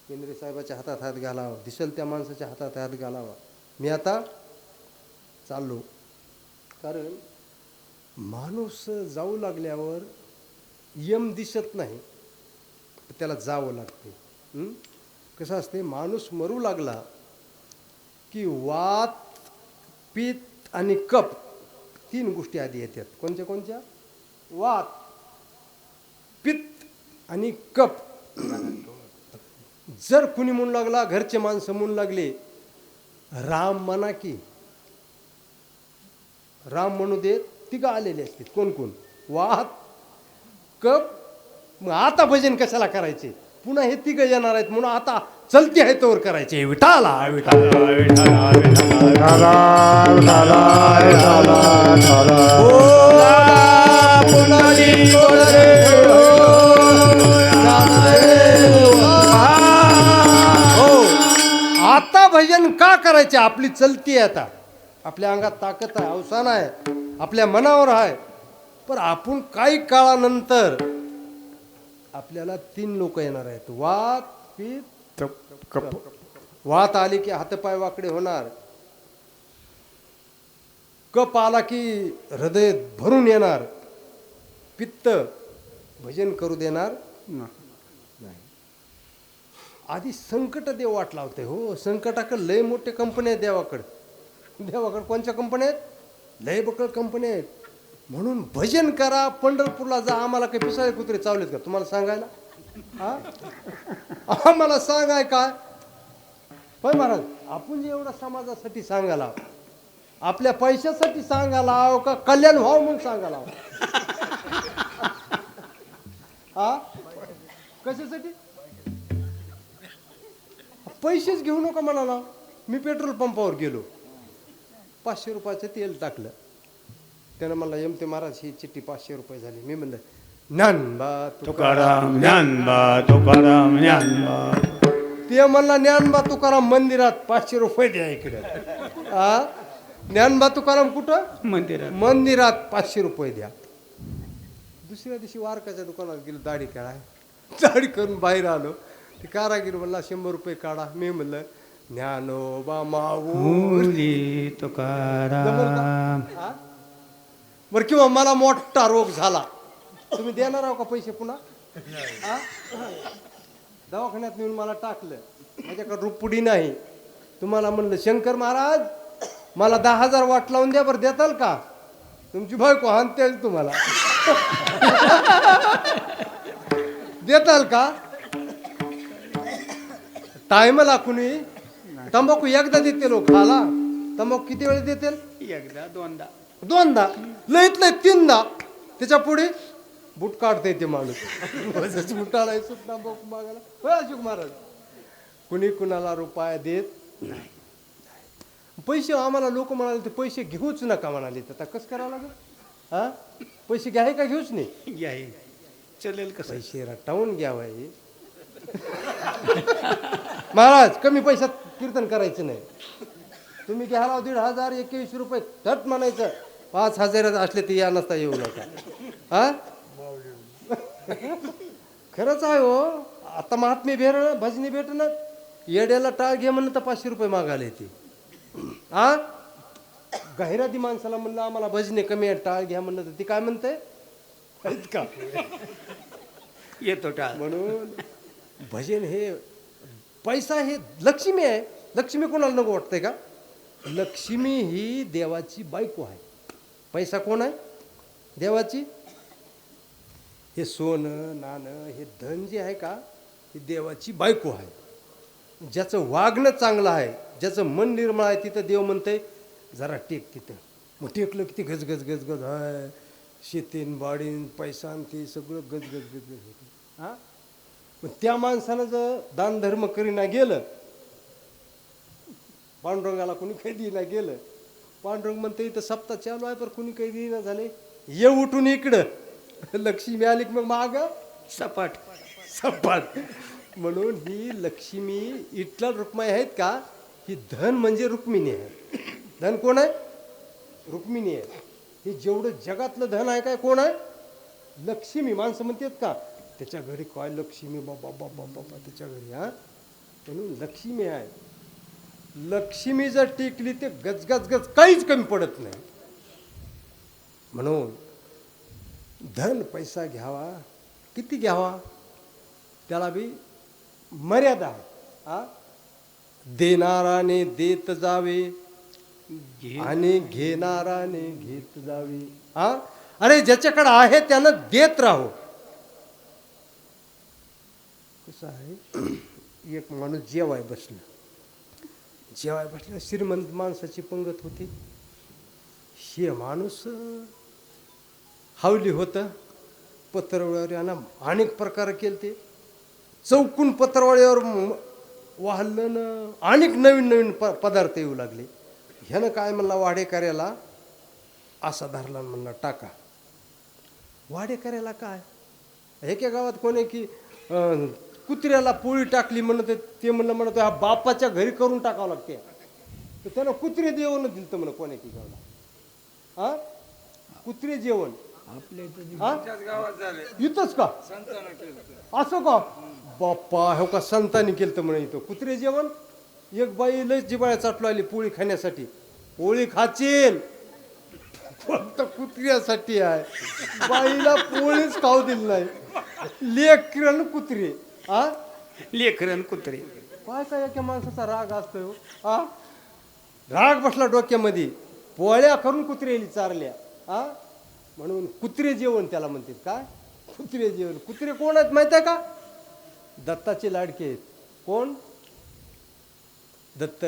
केंद्रे साहेबाच्या हातात हात घालावा. दिसल त्या माणसाच्या हातात हात घालावा. मी आता चाललो. कारण माणूस जाऊ लागल्यावर यम दिसत नाही, त्याला जावं लागते. कसं असते? माणूस मरू लागला की वात, पित्त आणि कफ 3 गोष्टी आधी येतात. कोणत्या कोणत्या? वात, पित्त आणि कफ. जर कुणी म्हणू लागला, घरचे माणसं म्हणू लागले राम म्हणा की राम म्हणू देत. तिघं आलेले असतात. कोण कोण? वात कप. मग आता भजन कशाला करायचे, पुन्हा हे तिघ येणार आहेत म्हणून आता चलती आहे तोवर करायचे. विठाला विठाला विठाला विठाला आता भजन का करायचे, आपली चलती आहे आता, आपल्या अंगात ताकद आहे, अवसान आहे, आपल्या मनावर आहे. पण आपण काही काळानंतर आपल्याला 3 लोक येणार आहेत, वात पित्त कफ. वात आली की हातपाय वाकडे होणार, कप आला की हृदय भरून येणार, पित्त भजन करू देणार नाही. आधी संकट देव वाट लावते. हो, संकटाकडे लय मोठे कंपनी आहेत देवाकडे. देवाकडे कोणत्या कंपन्या आहेत, लय बकळ कंपनी आहेत. म्हणून भजन करा, पंढरपूरला जा. आम्हाला काही पिसाळे कुत्रे चावलेत का तुम्हाला सांगायला? हा, आम्हाला सांगाय काय? होय महाराज, आपण जे एवढा समाजासाठी सांगायला, आपल्या पैशासाठी सांगायला का कल्याण व्हावं म्हणून सांगायला? हा, कशासाठी? पैसेच घेऊ नका म्हणाला. मी पेट्रोल पंपावर गेलो, 500 रुपयाचं तेल टाकलं. त्यानं मला एमते महाराज ही चिठ्ठी 500 रुपये झाली. मी म्हणलं ज्ञानबा तुकाराम ज्ञानबा तुकाराम ज्ञानबा. ते म्हणला ज्ञानबा तुकाराम मंदिरात 500 रुपये द्या इकडे. हा, ज्ञानबा तुकाराम कुठं? मंदिरात 500 रुपये द्या. दुसऱ्या दिवशी वारकाच्या दुकानात गेलो, दाढी काढाय. दाढी करून बाहेर आलो, ते कारागीर म्हणला 100 रुपये काढा. मी म्हणलं ज्ञानोबा माऊली तुकाराम. बरं, किंवा मला मोठा रोग झाला, तुम्ही देणार आहो का पैसे पुन्हा? दवाखान्यात नेऊन मला टाकलं, माझ्याकडे रुपडी नाही. तुम्हाला म्हणलं शंकर महाराज मला 10,000 वाट लावून द्या, बरं देताल का? तुमची बायको हाणते तुम्हाला. देताल का? टायमला कुणी तंबाखू एकदा देते लोक खाला. तंबाखू किती वेळ देतील? एकदा दोनदा, लईत लई 3दा. त्याच्या पुढे बूट काढता येते माणूस. बुटाला तंबाखू मागायला. होय अशोक महाराज, कुणी कुणाला रुपया देत नाही. पैसे आम्हाला लोक म्हणाले ते पैसे घेऊच नका म्हणाले. तर आता कसं करावं लागेल? हा, पैसे घ्याय का घेऊच नाही? चलेल कसं? पैसे रटावून घ्यावाय. महाराज कमी पैशात कीर्तन करायचं नाही. तुम्ही घ्याला 1,500 21 रुपये थट म्हणायचं. 5,000 असले ते या नसता येऊ नका. हा, खरंच आहे हो. आता महात्मे भेट भजनी भेट ना, येड्याला टाळ घे म्हणलं तर 500 रुपये मागायला येते. हा, गहिराती माणसाला म्हणलं आम्हाला भजने कमी आहे, टाळ घ्या म्हणलं तर ती काय म्हणते का? येतो टाळ. म्हणून भजन हे, पैसा हे लक्ष्मी आहे. लक्ष्मी कोणाला नको वाटतंय का? लक्ष्मी ही देवाची बायको आहे. पैसा कोण आहे? देवाची. हे सोनं नाणं हे धन जे आहे का, हे देवाची बायको आहे. ज्याचं वागणं चांगलं आहे, ज्याचं मन निर्मळ आहे, तिथं देव म्हणते जरा टेक तिथं. मग टेकलं किती गजगज गजगज आहे, शेतीन बाडीन पैसा ते सगळं गजगज गजगज होतं. हा, मग त्या माणसानं जर दान धर्म करीना गेलं, पांडुरंगाला कोणी काही देईना गेलं, पांडुरंग म्हणते इथं सप्ताह चालू आहे पण कुणी काही देईना झाले, ये उठून इकडं. लक्ष्मी आली की मग माग सपाट सपाट. म्हणून ही लक्ष्मी इटला रुक्माई आहेत का? ही धन म्हणजे रुक्मिणी आहे. धन कोण आहे? रुक्मिणी आहे. हे जेवढं जगातलं धन आहे काय कोण आहे? लक्ष्मी. माणसं म्हणतात का त्याच्या घरी काय लक्ष्मी, बाबा बाबा बाबा त्याच्या घरी. हा, म्हणून लक्ष्मी आहे. लक्ष्मी जर टिकली ते गजगज गज काहीच कमी पडत नाही. म्हणून धन पैसा घ्यावा, किती घ्यावा त्याला बी मर्यादा आहे. हा, देणाराने देत जावे आणि घेणाराने घेत जावे. हा, अरे ज्याच्याकडे आहे त्यानं देत राहो. कसं आहे, एक माणूस जेवाय बसला, श्रीमंत माणसाची पंगत होती. हे माणूस हावली होतं पत्रवळ्यावर अनेक प्रकार केले ते चौकून पत्रवळ्यावर वाहलं ना अनेक नवीन नवीन पदार्थ येऊ लागले. ह्यानं काय म्हणला वाडेकऱ्याला असा धरला म्हणला टाका. वाडेकऱ्याला काय एका गावात कोणी की कुत्र्याला पोळी टाकली म्हणत ते म्हणतो हा बापाच्या घरी करून टाकावं लागते. तर त्यानं कुत्रे जेवण दिलं तर म्हणा कोणी की गावाला हा कुत्रे जेवण इथंच का असं का बाप्पा हो का संतांनी केलं तर म्हणे इथं कुत्रे जेवण. एक बाई लय जिबाळ्या चाटू आली पोळी खाण्यासाठी. पोळी खाचील फक्त कुत्र्यासाठी आहे. बाईला पोळीच खाऊ दिली नाही. लेकरं कुत्रे हा लेकरन कुत्रे काय काय एका माणसाचा राग असतोय हो? हा राग बसला डोक्यामध्ये. पोळ्या करून कुत्रेली चारल्या हा म्हणून कुत्रे जेवण त्याला म्हणतात. काय कुत्रे जेवण. कुत्रे कोण आहेत माहित आहे का? दत्ताचे लाडके आहेत. कोण? दत्त.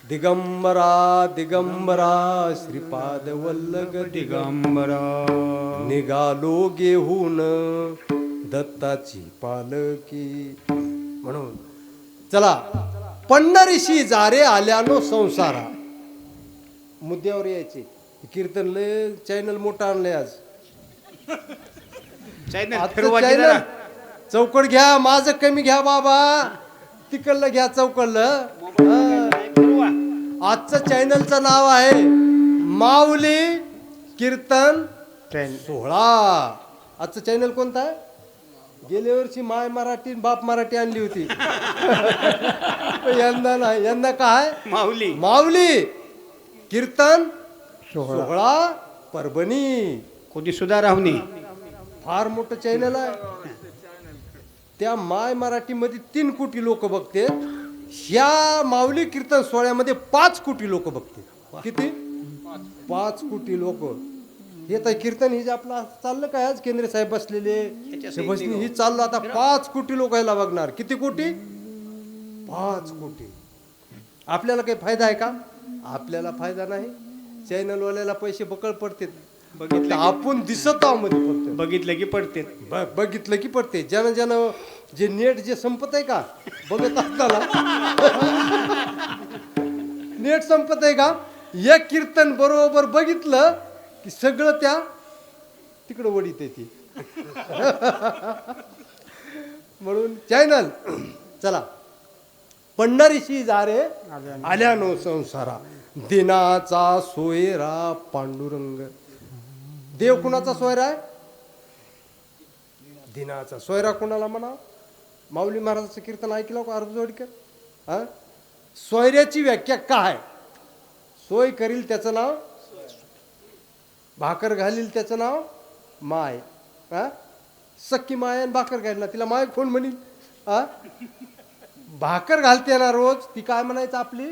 दिगंबरा दिगंबरा श्रीपाद वल्लग दिगंबरा निघालो घेऊन दत्ताची पालकी. म्हणून चला पंढरीशी जारे आल्यानो संसारा मुद्द्यावर यायचे. कीर्तन लय चॅनल मोठा आणलंय आज. चॅनल आजचं फिरवा की चॅनल जरा. चौकड घ्या माझं कमी घ्या बाबा. तिकडलं घ्या चौकडलं. फिरवा. आजचं चॅनलचं नाव आहे माऊली कीर्तन सोहळा. आजचं चॅनल कोणतं आहे? गेल्या वर्षी माय मराठी बाप मराठी आणली होती. यंदा नाही. यंदा काय? माऊली माऊली कीर्तन सोहळा परभणी. कोणी सुद्धा राहुनी फार मोठं चॅनल आहे. त्या माय मराठीमध्ये 3 कोटी लोक बघते. ह्या माऊली कीर्तन सोहळ्यामध्ये 5 कोटी लोक बघते. किती? 5 कोटी लोक. हे तर कीर्तन ही जे आपलं चाललं काय आज केंद्र साहेब बसलेले ही चाललं आता 5 कोटी लोक याला बघणार. किती कोटी? 5 कोटी. आपल्याला काही फायदा आहे का? आपल्याला फायदा नाही. चॅनलवाल्याला पैसे बकळ पडतात. बघितलं आपण दिसत आहोत मध्ये फक्त. बघितलं की पडते. बघितलं की पडते. ज्यानं जे नेट जे संपत आहे का बघत असताना नेट संपत आहे का एक कीर्तन बरोबर बघितलं की सगळं त्या तिकडं वडीत येते. म्हणून चॅनल चला पंढरीशी जारे आल्यानो संसारा दिनाचा सोयरा पांडुरंग. देव कुणाचा सोयरा आहे? दिनाचा सोयरा कोणाला म्हणा? माऊली महाराजाचं कीर्तन ऐकलं का अर्धजोडकर? हा सोयऱ्याची व्याख्या काय? सोय करील त्याचं नाव, भाकर घालील त्याचं नाव माय. हा सख्खी माय आणि भाकर घालील ना तिला माय कोण म्हणील? हा भाकर घालते ना रोज ती काय म्हणायचं आपली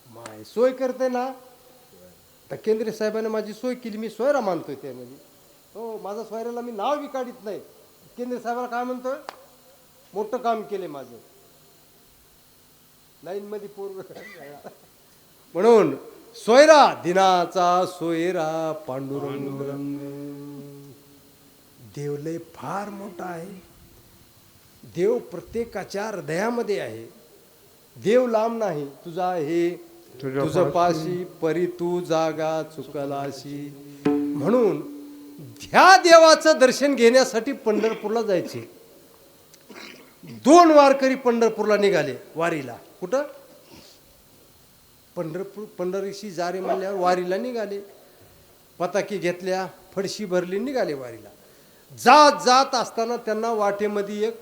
माय. सोय करते ना तर केंद्र साहेबांनी माझी सोय केली मी सोयरा मानतोय त्यामध्ये. हो माझा सोयऱ्याला मी नाव बी काढीत नाही. केंद्र साहेबाला काय म्हणतोय? मोठं काम केले माझं. लाईन मध्ये पोरग. म्हणून सोयरा दिनाचा सोयरा पांडुरंग. देव लय फार मोठा आहे. देव प्रत्येकाच्या हृदयामध्ये आहे. देव लांब नाही. तुझा हे तुझ पाशी परी तू जागा चुकलाशी. म्हणून ह्या देवाचं दर्शन घेण्यासाठी पंढरपूरला जायचे. 2 वारकरी पंढरपूरला निघाले वारीला. कुठं? पंढरीशी जारे म्हणल्यावर वारीला निघाले. पताकी घेतल्या फडशी भरली निघाले वारीला. जात जात असताना त्यांना वाटेमध्ये एक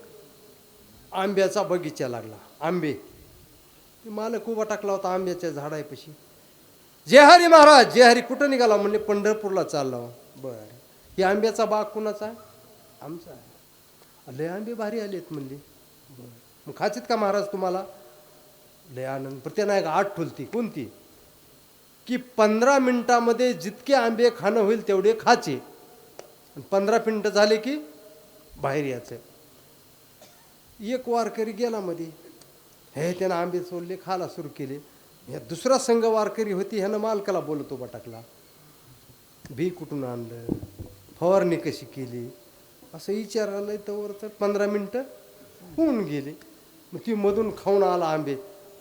आंब्याचा बगीचा लागला. आंबे मालक उभा टाकला होता आंब्याच्या झाडापाशी. जे हरी महाराज जे हरी कुठं निघाला? म्हणले पंढरपूरला चालला. बरं ही आंब्याचा बाग कुणाचा आहे? आमचा आहे. लय आंबे भारी आलेत म्हणले. बरं मग खाचीत का महाराज तुम्हाला? लय आनंद. पण त्यांना एक आठ ठुलती. कोणती? की 15 मिनिटामध्ये जितके आंबे खाणं होईल तेवढे खाचे. 15 मिनिटं झाले की बाहेर यायचं. एक वारकरी गेला मध्ये. हे त्यानं आंबे सोडले खायला सुरू केले. ह्या दुसरा संघ वारकरी होती ह्यानं मालकाला बोलतो बटाकला. बी कुठून आणलं? फवारणी कशी केली असं विचारायला तर 15 मिनटं होऊन गेली. मग ती मधून खाऊन आला आंबे,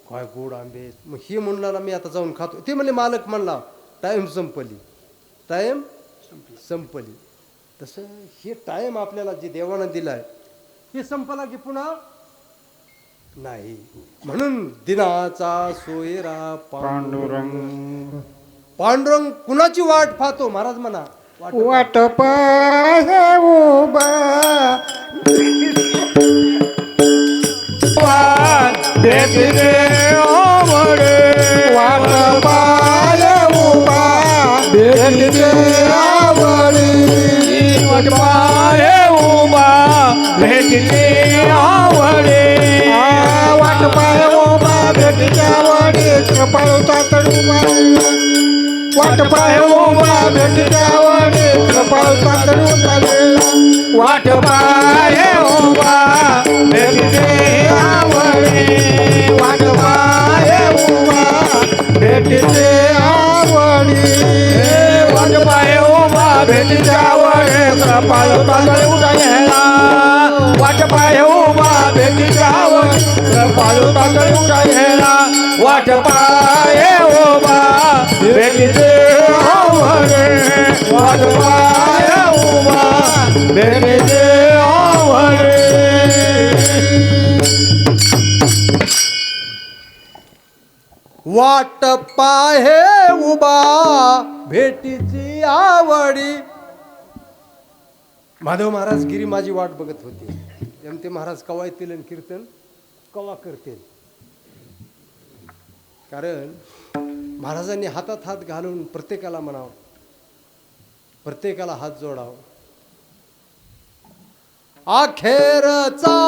काय गोड आंबे. मग हे म्हणला मी आता जाऊन खातो. ते म्हणले मालक म्हणला टाईम संपली. तसं हे टाईम आपल्याला जे देवानं दिलाय हे संपला की पुन्हा नाही. म्हणून दिनाचा सोयरा पांडुरंग कुणाची वाट पाहतो महाराज म्हणा. वाट पाहे उभा भेटले आवडे वाट पाहे उभा भेटले आवडी पाहे उभा भेटले आवडे वाट पाहे उभा भेटीच्या वडी कृपाळूचा तडुबा वाट पाहे उभा भेटीच्या वडी कृपाळूचा तडुबा वाट पाहे उभा भेटले आवडे वाट पाहे उभा भेटीचे आवडी वाट पाहे उभा भेटीच्या आवडे कृपाळ तांदळ उडायला वाट पाहे उभा भेटीच्या आवडे कृपाळ तांदळ उडायला वाट पाहे उभा भेटीचे आवडे वाट पाहे उभा भेटीचे आवडे. वाट पाहे उभा भेटीची आवडी. माधव महाराज गिरी माझी वाट बघत होते. ते महाराज कवा येतील आणि कीर्तन कवा करतील. कारण महाराजांनी हातात हात घालून प्रत्येकाला म्हणावं, प्रत्येकाला हात जोडावं. अखेरचा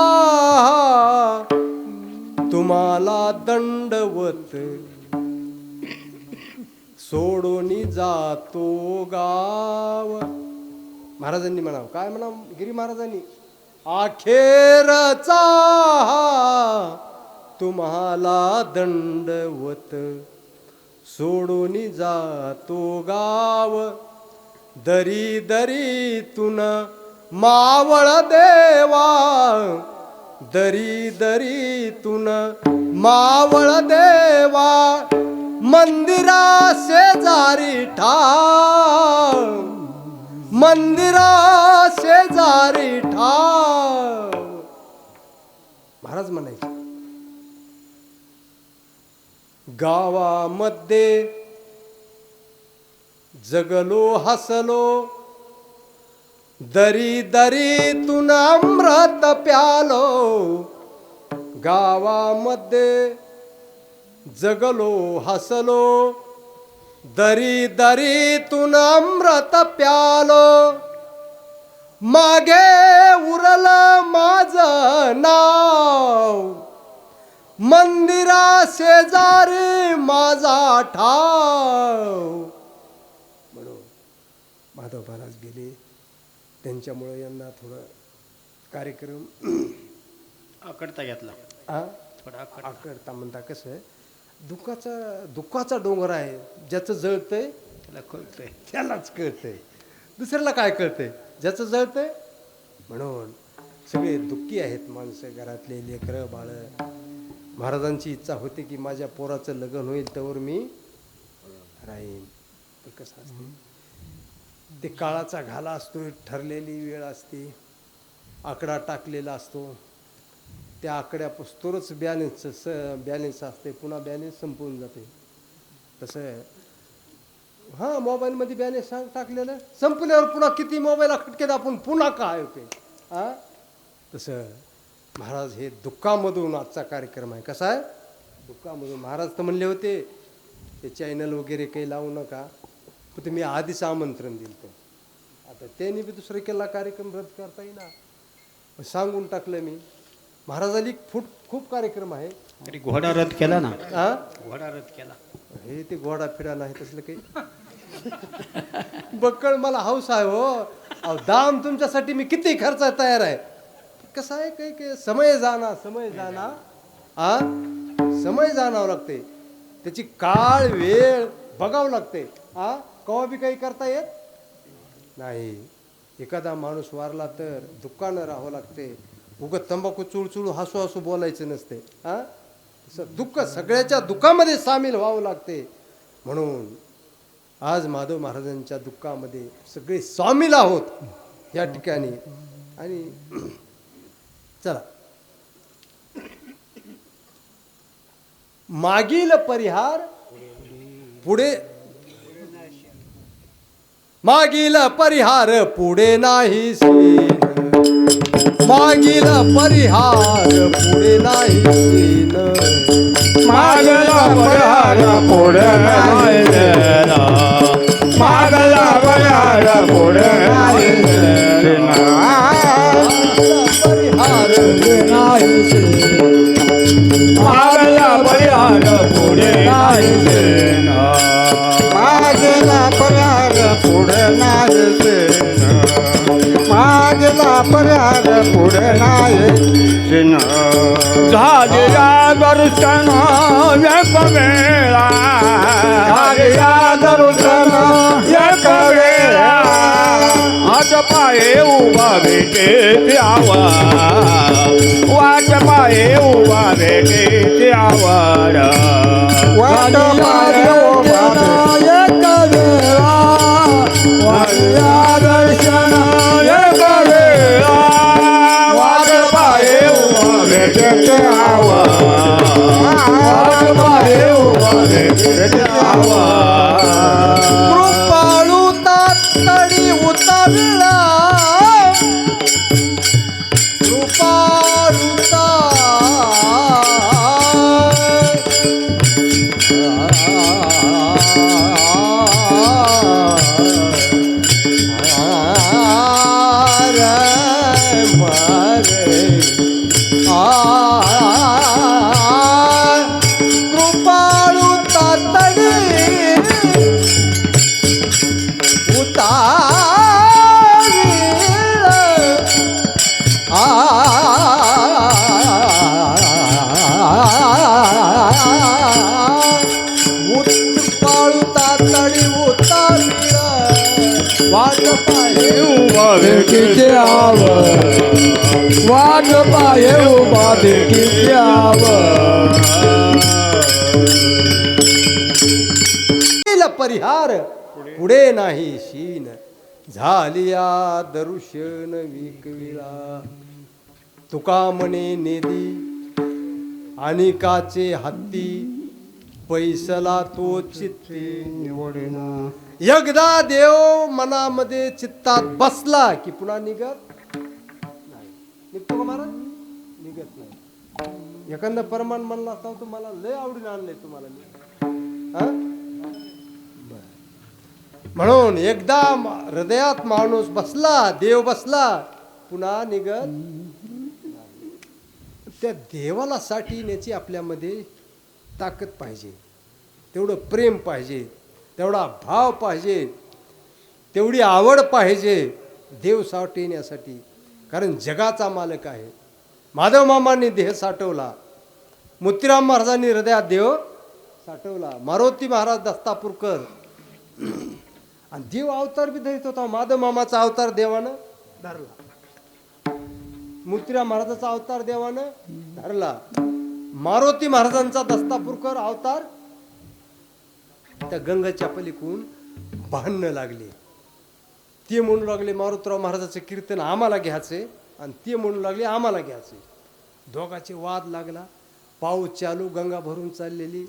तुम्हाला दंडवत सोडून जातो गाव. महाराजांनी म्हणावं, काय म्हणावं गिरी महाराजांनी, अखेरचा तुम्हाला दंडवत सोडून जातो गाव. दरी दरीतून मावळ देवा, दरी दरीतून मावळ देवा, मंदिरा शेजारी ठाव, मंदिरा शेजारी ठाव. महाराज म्हणायचे गावामध्ये जगलो हसलो, दरी दरीतून अमृत प्यालो. गावामध्ये जगलो हसलो, दरी दरीतून अमृत प्यालो. मागे उरलं माझं नाव, मंदिरा शेजारी माझा ठाव. म्हणून माधव महाराज गेले. त्यांच्यामुळे यांना थोडं कार्यक्रम आकडता घेतला थोडा आकडता म्हणता. कसं आहे, दुःखाचा डोंगर आहे. ज्याचं जळतंय त्याला कळतंय, त्यालाच कळतंय, दुसऱ्याला काय कळतंय, ज्याचं जळतंय. म्हणून सगळे दुःखी आहेत माणसं, घरातले लेकरं बाळ. महाराजांची इच्छा होती की माझ्या पोराचं लग्न होईल त्यावर मी राहीन. पण कसं असते, ते काळाचा घाला असतो, ठरलेली वेळ असते, आकडा टाकलेला असतो. त्या आकड्यापासूनच बॅलेन्स असते, पुन्हा बॅलेन्स संपवून जाते. तसं हां, मोबाईलमध्ये बॅलेन्स टाकलेलं संपल्यावर पुन्हा किती मोबाईल खटकेत आपण पुन्हा काय होते. हां, तसं महाराज हे दुःखामधून आजचा कार्यक्रम आहे. कसा आहे, दुःखामधून. महाराज तर म्हणले होते ते चॅनल वगैरे काही लावू नका, पण तुम्ही आधीच आमंत्रण दिलं तर. आता त्यांनी बी दुसरं केला कार्यक्रम रद्द करता येईना, सांगून टाकलं मी. महाराजांनी खूप कार्यक्रम आहे. तरी घोडा रद्द केला ना. हां, घोडा रद्द केला. हे ते घोडा फिरा नाही तसलं काही. बक्कळ मला हौस आहे हो. अहो, दाम तुमच्यासाठी मी किती खर्च तयार आहे. कसं आहे, काही समय जाणा हा, समय जाणावं लागते. त्याची काळ वेळ बघावं लागते. हा, कवा बी काही करता येत नाही. एखादा माणूस वारला तर दुःखानं राहावं लागते. उगत तंबाखू चुळचुळ हसू हसू बोलायचं नसते. हा, तसं दुःख सगळ्याच्या दुःखामध्ये सामील व्हावं लागते. म्हणून आज माधव महाराजांच्या दुःखामध्ये सगळे सामील आहोत या ठिकाणी. आणि चला, मागील परिहार पुढे, मागील परिहार पुढे नाही सीन, मागील परिहार पुढे नाही सीन, मागला परिहार पुढे नाही देना, मागला परिहार पुढे नाही देना, परिहार पुढे नाही सीन, मागला परिहार पुढे नाही देना, मागला परिहार पुढे नाही देना, मागला परिहार पुढे नाही देना. झालेला दर्शन एक वेळा, झालेला दर्शन एक वेळा, हात पाये उभा भेटे द्यावा, वाट पाये उभा भेटे द्यावा, वाट पाय उभा एक वेळा, वाटल्या दर्शन एक वेळा, वाट पाये उभा भेटे द्यावा, वाट पाये उभा भेटे द्यावा. कृपाळू तातडी उतारला, कृपाळू कृपाळू तातडी उत्पाळू तातडी उतारला, वाट पाहे उभा भेटी द्यावा, वाट पाये उभा भेटी द्यावा. परिहार पुढे नाही शीन, झालिया दरुशन विकविला, तुका म्हणे नेदी आणि काचे हत्ती, पैसला तो चित्ती निवडेना. एकदा देव मनामध्ये चित्तात बसला की पुन्हा निघत नाही. निघतो का महाराज? निघत नाही. एखादा परमान म्हणला असता तुम्हाला लय आवडीने आणले तुम्हाला मी. हा? बरं. म्हणून एकदा हृदयात माणूस बसला, देव बसला, पुन्हा निघत नाही. त्या देवाला साठीण्याची आपल्यामध्ये ताकद पाहिजे, तेवढं प्रेम पाहिजे, तेवढा भाव पाहिजे, तेवढी आवड पाहिजे देव साठवण्यासाठी. कारण जगाचा मालक आहे. माधव मामांनी देह साठवला, मोतीराम महाराजांनी हृदयात देव साठवला, मारुती महाराज दस्तापूरकर, आणि देव अवतार बी धरीत होता. माधव मामाचा अवतार देवानं धरला, मोतीराम महाराजाचा अवतार देवानं धरला, मारुती महाराजांचा दस्तापूरकर अवतार त्या गंगाच्या पलीकडून भांडणं लागले. ते म्हणू लागले मारुतीराव महाराजाचं कीर्तन आम्हाला घ्यायचे, आणि ते म्हणू लागले आम्हाला घ्यायचे. दोघांचे वाद लागला. पाऊस चालू, गंगा भरून चाललेली.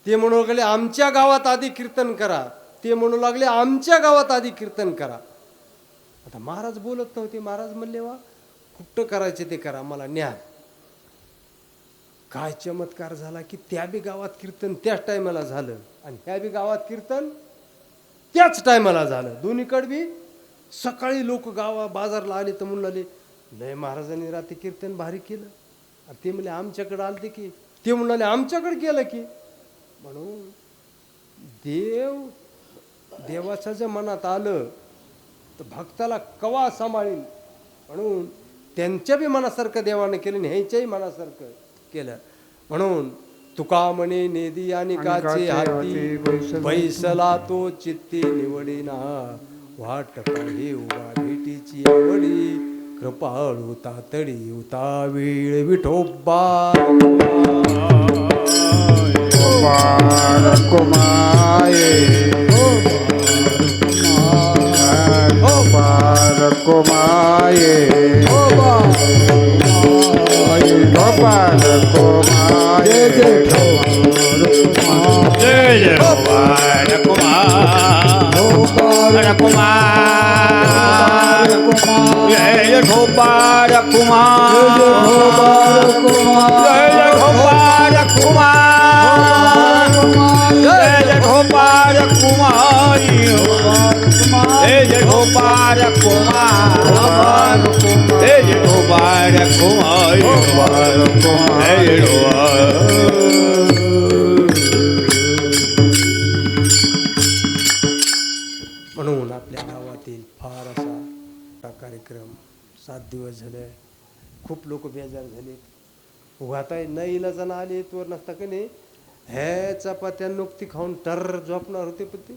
ते म्हणू लागले आमच्या गावात आधी कीर्तन करा, ते म्हणू लागले आमच्या गावात आधी कीर्तन करा. आता महाराज बोलत नव्हते. महाराज म्हणले वा कुठं करायचे ते करा, मला न्या. काय चमत्कार झाला की त्या बी गावात कीर्तन त्याच टायमाला झालं, आणि ह्या बी गावात कीर्तन त्याच टायमाला झालं. दोन्हीकडे बी सकाळी लोक बाजारला आले तर म्हणून आले लय महाराजांनी रात्री कीर्तन भारी केलं. ते म्हणले आमच्याकडे आलते की, ते म्हणाले आमच्याकडे गेलं की. म्हणून देवाच्या जर मनात आलं तर भक्ताला कवा सांभाळील. म्हणून त्यांच्या बी मनासारखं देवाने केलं आणि ह्यांच्याही मनासारखं केलं. म्हणून तुका म्हणे नेदी आणि काचे हाती, बैसला तो चित्ती निवडेना, वाट पाहे उभा भेटी भेटीची आवडी कृपाळू तातडी उतावीळ विठोबा कुमाये कुमाये गोपाल कुमाये जय जय गोपाळ कुमार कुमार जय गोपाळ कुमार जय गोपाळ कुमार जय गोपाळ कुमार जय गोपाळ कुमार जय गोपाळ कुमार जय म्हणून आपल्या गावातील फार असा हा कार्यक्रम 7 दिवस झाले. खूप लोक बेजार झाले. उगाताय न इलाजानं आले वर नसता का नाही हे चपात्या नुकती खाऊन टर झोपणार होते पण ते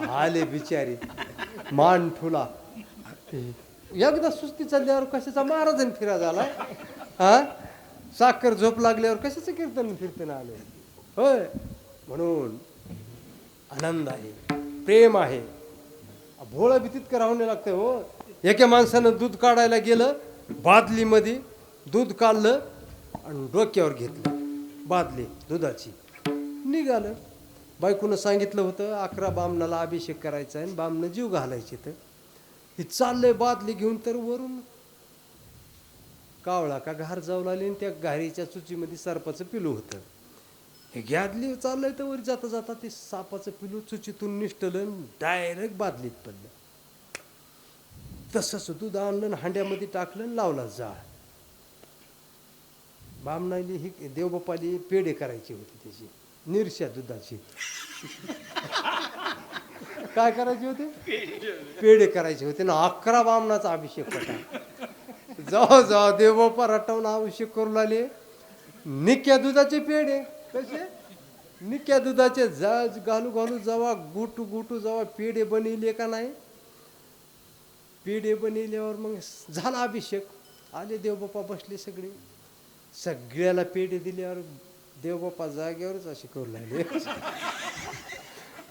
आले बिचारे मान ठुला एकदा सुस्ती चालल्यावर कशाचा महाराजन फिरा झाला हा साखर झोप लागल्यावर कशाचं कीर्तन फिरतन आले होय. म्हणून आनंद आहे, प्रेम आहे. भोळा भीतीत करावं नाही लागतं हो. एका माणसानं दूध काढायला गेलं, बादलीमध्ये दूध काढलं आणि डोक्यावर घेतलं बादली दुधाची, निघालं. बायकोनं सांगितलं होतं 11 बामणाला अभिषेक करायचा आहे, बामणं जीव घालायचे. तर हे चाललंय बादली घेऊन, तर वरून कावळा का घार जाऊ लागली आणि त्या घारीच्या चुचीमध्ये सर्पाचं पिलू होतं. हे घ्यादली चाललंय तर वर जाता जाता ते सापाचं पिलू चुचीतून निष्ठलं डायरेक्ट बादलीत पडलं. तसंच दूध आणलं हांड्यामध्ये टाकलं लावला जाळ. बामणाली ही देवबापाली पेढे करायची होती, त्याची निरशा दुधाची काय करायचे होते, पेढे करायचे होते ना. 11 बामणाचा अभिषेक होता. जाऊ जाऊ देवबापा रटवून अभिषेक करू लागले. निक्या दुधाचे पेढे कसे, निक्या दुधाचे घालू घालू जेव्हा गुटू गुटू जेव्हा पेढे बनवले का नाही, पेढे बनवल्यावर मग झाला अभिषेक. आले देवबापा बसले सगळे, सगळ्याला पेढे दिल्यावर देवबापा जागेवरच असे करू लागले.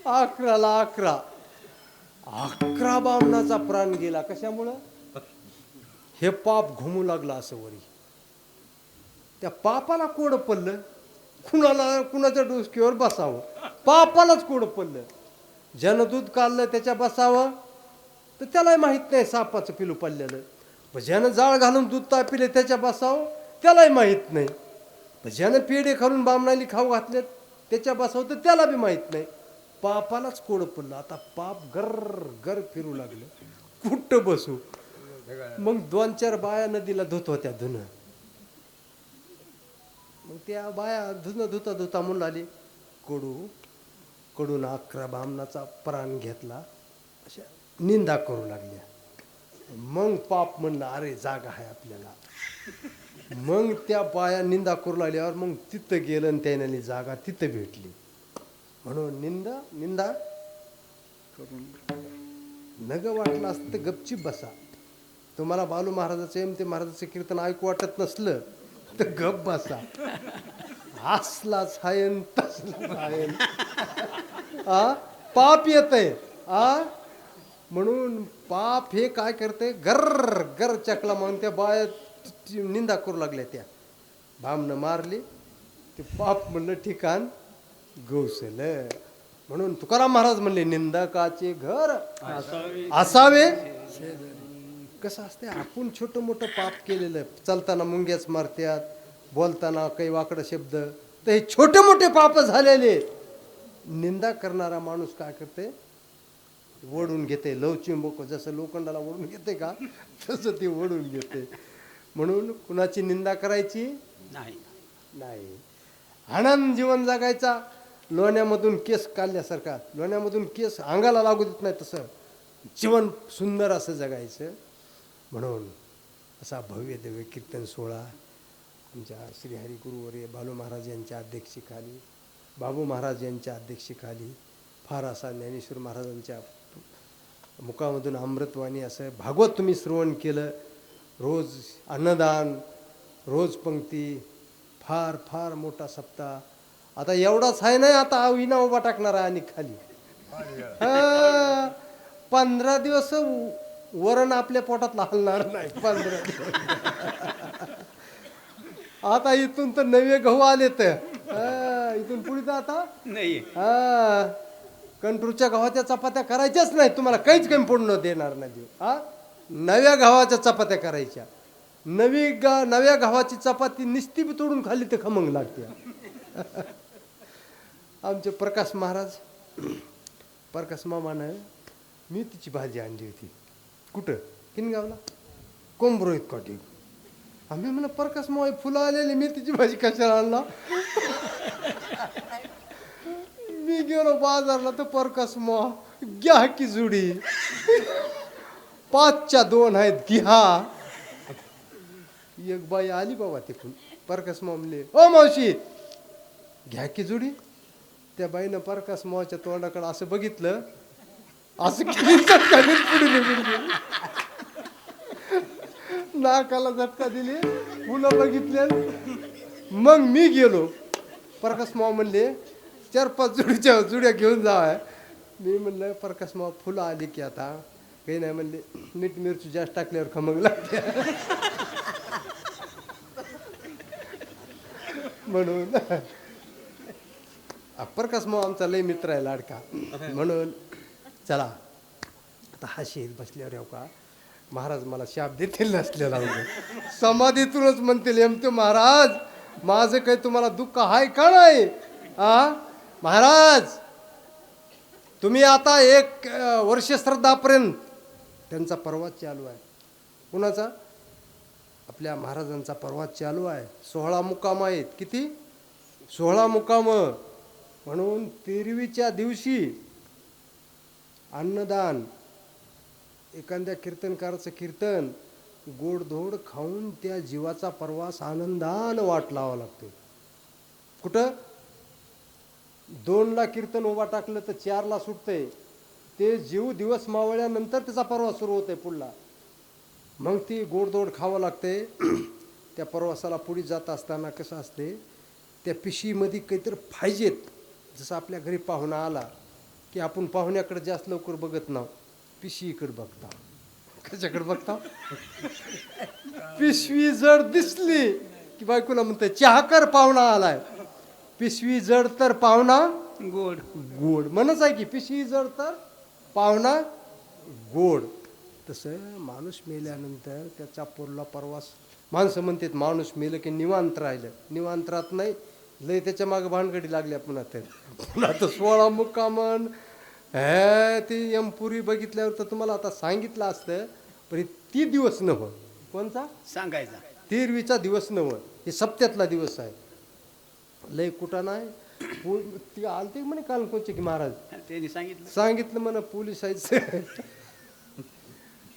11ला 11 बामणाचा प्राण गेला. कशामुळं, हे पाप घुमू लागला असं वरी. त्या पापाला कोड पडलं, कुणाला कुणाच्या डोसकीवर बसावं, पापालाच कोड पडलं. ज्यानं दूध काढलं त्याच्या बसावं तर त्यालाही माहित नाही सापाचं पिलू पडलेलं. ज्यानं जाळ घालून दूध तापिले त्याच्या बसावं त्यालाही माहित नाही. ज्यानं पेढे खालून बामणाली खाऊ घातले त्याच्या बसावं तर त्याला बी माहित नाही. पापालाच कोड पडलं. आता पाप गर गर फिरू लागलं, कुठं बसू. मग 2-4 बाया नदीला धुत होत्या धुणं. मग त्या बाया धुणं धुता धुता म्हणून आली, कडून 11 बामणाचा प्राण घेतला, अशा निंदा करू लागल्या. मग पाप म्हणलं अरे जागा आहे आपल्याला. मग त्या बाया निंदा करू लागल्यावर मग तिथं गेलं आणि त्याने जागा तिथं भेटली. म्हणून निंदा नग वाटलं असतं तर गपचीप बसा. तुम्हाला बालू महाराजाचं एम ते महाराजाचं कीर्तन ऐकू वाटत नसलं तर गप बसा. असलाच हायन तसलाच हायन पाप येतंय. म्हणून पाप हे काय करते, गर गर चकला म्हणून त्या बाया निंदा करू लागल्या. त्या बामनं मारली, ते पाप म्हणलं ठिकाण गौसलं. म्हणून तुकाराम महाराज म्हणले निंदकाचे घर असावे. कसं असते, आपण छोटं मोठं पाप केलेलं, चालताना मुंग्याच मारत्यात, बोलताना काही वाकडा शब्द, तर हे छोटे मोठे पाप झालेले. निंदा करणारा माणूस काय करते, ओढून घेते. लवचिंबक जसं लोखंडाला ओढून घेते का, तसं ते ओढून घेते. म्हणून कुणाची निंदा करायची नाही. आनंद जीवन जगायचा. लोण्यामधून केस काढल्यासारखा, लोण्यामधून केस अंगाला लागू देत नाही तसं जीवन सुंदर असं जगायचं. म्हणून असा भव्य दिव्य कीर्तन सोहळा आमच्या श्रीहरी गुरुवर्य बालू महाराज यांच्या अध्यक्षतेखाली, बाबू महाराज यांच्या अध्यक्षतेखाली, फार असा ज्ञानेश्वर महाराजांच्या मुखामधून अमृतवाणी असं भागवत तुम्ही श्रवण केलं, रोज अन्नदान, रोज पंक्ती, फार फार मोठा सप्ताह. आता एवढाच आहे नाही, आता विना उभा टाकणार आहे आणि खाली 15 दिवस वरण आपल्या पोटात हलणार नाही. 15 दिवस आता इथून तर नवे गहू आले तर इथून पुढे तर आता नाही कंट्रोलच्या गव्हाच्या चपात्या करायच्याच नाही, तुम्हाला काहीच कमी पडून देणार नाही देव. नव्या गव्हाच्या चपात्या करायच्या. नव्या गव्हाची चपाती निस्ती बी तोडून खाल्ली तर खमंग लागते. आमचे प्रकाश महाराज, प्रकाश मामानं मेथीची भाजी आणली होती. कुठं किनगावला कोंबरोईत काठी. आम्ही म्हणलं प्रकाश मामा फुलं आलेली मेथीची भाजी कशाला आणला. मी गेलो बाजारला तर प्रकाश मामा घ्या की जुडी, 5च्या 2 आहेत घ्या. एक बाई आली बाबा तिकडून. प्रकाश मामा म्हणले ओ मावशी घ्या की जुडी. त्या बाईनं प्रकाश मामाच्या तोंडाकडे असं बघितलं, असं पुढे निघून गेली. नाकाला झटका दिली, फुलं बघितले. मग मी गेलो. प्रकाश मामा म्हणले 4-5 जुड्या घेऊन जावा. मी म्हणलं प्रकाश मामा फुलं आली की आता काही नाही. म्हणले मीठ मिरची जास्त टाकल्यावर खमंग लागते. म्हणून प्रकाश मामा आमचा लय मित्र आहे, लाडका. म्हणून चला आता हा शेत बसल्यावर येऊ का महाराज मला शाप देतील नसलेला. समाधीतूनच म्हणतील एमते महाराज माझं काही तुम्हाला दुःख आहे का नाही. महाराज तुम्ही आता 1 वर्ष श्रद्धापर्यंत त्यांचा प्रवास चालू आहे. कुणाचा? आपल्या महाराजांचा प्रवास चालू आहे. 16 मुक्काम आहेत. किती? 16 मुक्काम. म्हणून 13वीच्या दिवशी अन्नदान, एखाद्या कीर्तनकाराचं कीर्तन, गोडधोड खाऊन त्या जीवाचा प्रवास आनंदानं वाट लावा लागतो. कुठं 2ला कीर्तन उभा टाकलं तर 4ला सुटतंय. ते जीव दिवस मावळल्यानंतर त्याचा प्रवास सुरू होतोय पुढला. मग ती गोडधोड खावं लागते. त्या प्रवासाला पुढे जात असताना कसं असते, त्या पिशीमध्ये काहीतरी पाहिजेत. जसं आपल्या घरी पाहुणा आला की आपण पाहुण्याकडे जास्त लवकर बघत नाव, पिशवीकडे बघता. कशाकडे बघता? पिशवी जड दिसली की बायकोला म्हणते चहा कर पाहुणा आलाय. पिशवी जड तर पाहुणा गोड. गोड म्हणच आहे की पिशवी जड तर पाहुणा गोड. तसं माणूस मेल्यानंतर त्याचा पुढला प्रवास, माणसं म्हणतात माणूस मेलं की निवांत राहिलं. निवांत राहत नाही, लय त्याच्या मागे भानगडी लागल्या. पुन्हा तर 16 मुक्कामन ते यमपुरी बघितल्यावर तर तुम्हाला आता सांगितलं असतं, पण 30 दिवस नव्ह. कोणचा सांगायचा? 13वीचा दिवस नव्ह, हे सप्त्यातला दिवस आहे. लय कुठं नाही. ती आलते म्हणे काल कोणचे की महाराज त्यांनी सांगितलं सांगितलं म्हणा पोलिसायचं.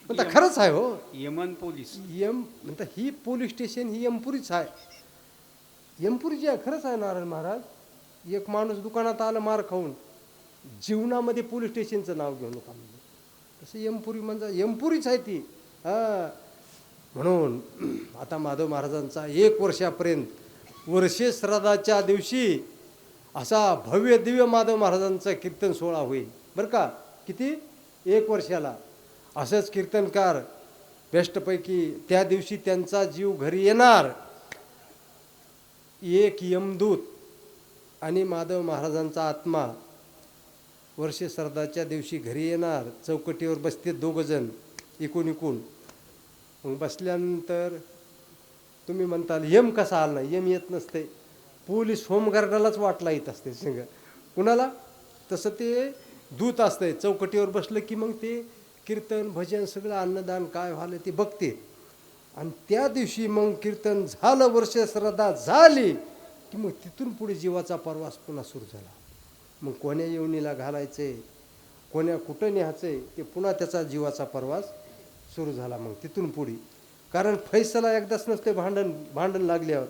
म्हणता खरंच आहे हो. यमन पोलीस म्हणता ही पोलीस स्टेशन ही यमपुरीच आहे. यमपुरीची आहे, खरंच आहे नारायण महाराज. एक माणूस दुकानात आला मार खाऊन, जीवनामध्ये पोलीस स्टेशनचं नाव घेऊ नका म्हणजे. तसं यमपुरी म्हणजे यमपुरीच आहे ती. म्हणून आता माधव महाराजांचा 1 वर्षापर्यंत वर्षे श्राद्धाच्या दिवशी असा भव्य दिव्य माधव महाराजांचा कीर्तन सोहळा होईल बरं का. किती? 1 वर्षाला. असंच कीर्तनकार बेस्टपैकी त्या दिवशी त्यांचा जीव घरी येणार. एक यमदूत आणि माधव महाराजांचा आत्मा वर्षे श्राद्धाच्या दिवशी घरी येणार. चौकटीवर बसते 2 जण इकून. मग बसल्यानंतर तुम्ही म्हणताल यम कसा आला नाही. यम येत नसते, पोलीस होमगार्डालाच वाटला येत असते संग. कुणाला? तसं ते दूत असतंय. चौकटीवर बसलं की मग ते कीर्तन भजन सगळं अन्नदान काय व्हालं ते बघते. आणि त्या दिवशी मग कीर्तन झालं, वर्ष श्रद्धा झाली की मग तिथून पुढे जीवाचा प्रवास पुन्हा सुरू झाला. मग कोण्या येवणीला घालायचे, कोण्या कुठं न्यायचंय, ते पुन्हा त्याचा जीवाचा प्रवास सुरू झाला. मग तिथून पुढे कारण फैसला एकदाच नसते. भांडण लागल्यावर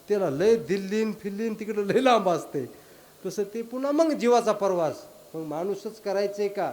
त्याला लय दिल्लीन फिल्लीन तिकडं लय लांब असते. तसं ते पुन्हा मग जीवाचा प्रवास. मग माणूसच करायचंय का,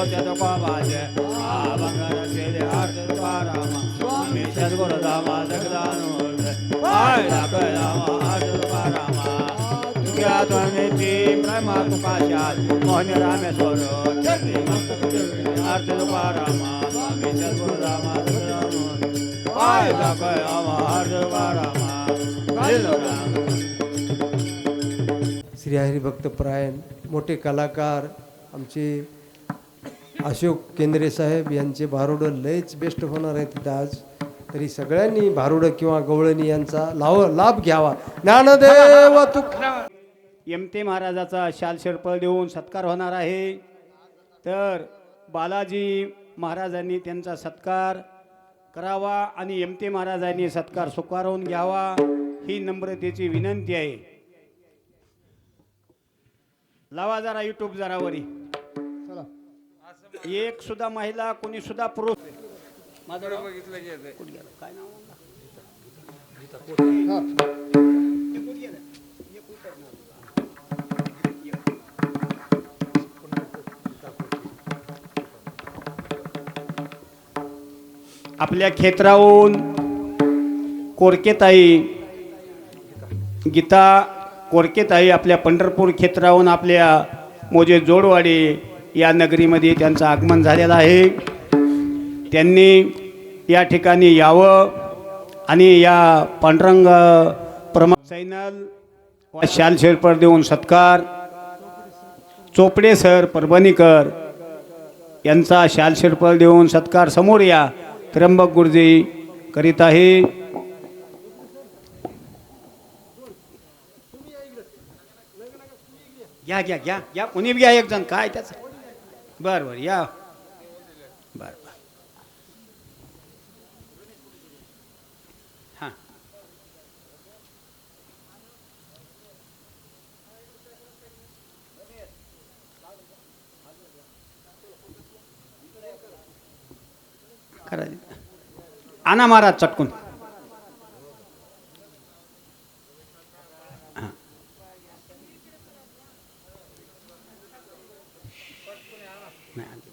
त्या तुकोबाचे बंगार केले आरती तुकारामा स्वामी सद्गुरुधामा जगदानंद पाय लागय रामा आरती तुकारामा तुझ्या त्वमेची ब्रह्मा तुकाशात मोहन रामेश्वर आरती तुकारामा स्वामी सद्गुरुधामा जगदानंद पाय लागय रामा आरती तुकारामा श्री हरिभक्त परायण मोठे कलाकार आमचे अशोक केंद्रे साहेब यांचे भारुडं लयच बेस्ट होणार आहे तिथं आज. तरी सगळ्यांनी भारुडं किंवा गवळणी यांचा लाभ घ्यावा. ज्ञानदेव तुकाराम यमते महाराजाचा शाल शिरपळ देऊन सत्कार होणार आहे. तर बालाजी महाराजांनी त्यांचा सत्कार करावा आणि यमते महाराजांनी सत्कार स्वीकारून घ्यावा ही नम्रतेची विनंती आहे. लावा जरा युट्यूब जरा वरी. एक सुद्धा महिला कोणी सुद्धा पुरुष माझं नाव बघितलं काय नाव आपल्या क्षेत्राहून कोरकेताई गीता कोरकेताई आपल्या पंढरपूर क्षेत्राहून आपल्या मोजे जोडवाडी या नगरीमध्ये त्यांचं आगमन झालेलं आहे. त्यांनी या ठिकाणी यावं आणि या पांडुरंग चैनल शाल शेरपड देऊन सत्कार चोपडे सर परभणीकर यांचा शाल शेरपड देऊन सत्कार समोर या त्र्यंबक गुरुजी करीत आहे. घ्या घ्या घ्या घ्या कोणी घ्या एक जण काय त्याचं बर बर या बर बर हां करा आणा महाराज चटकून. नाही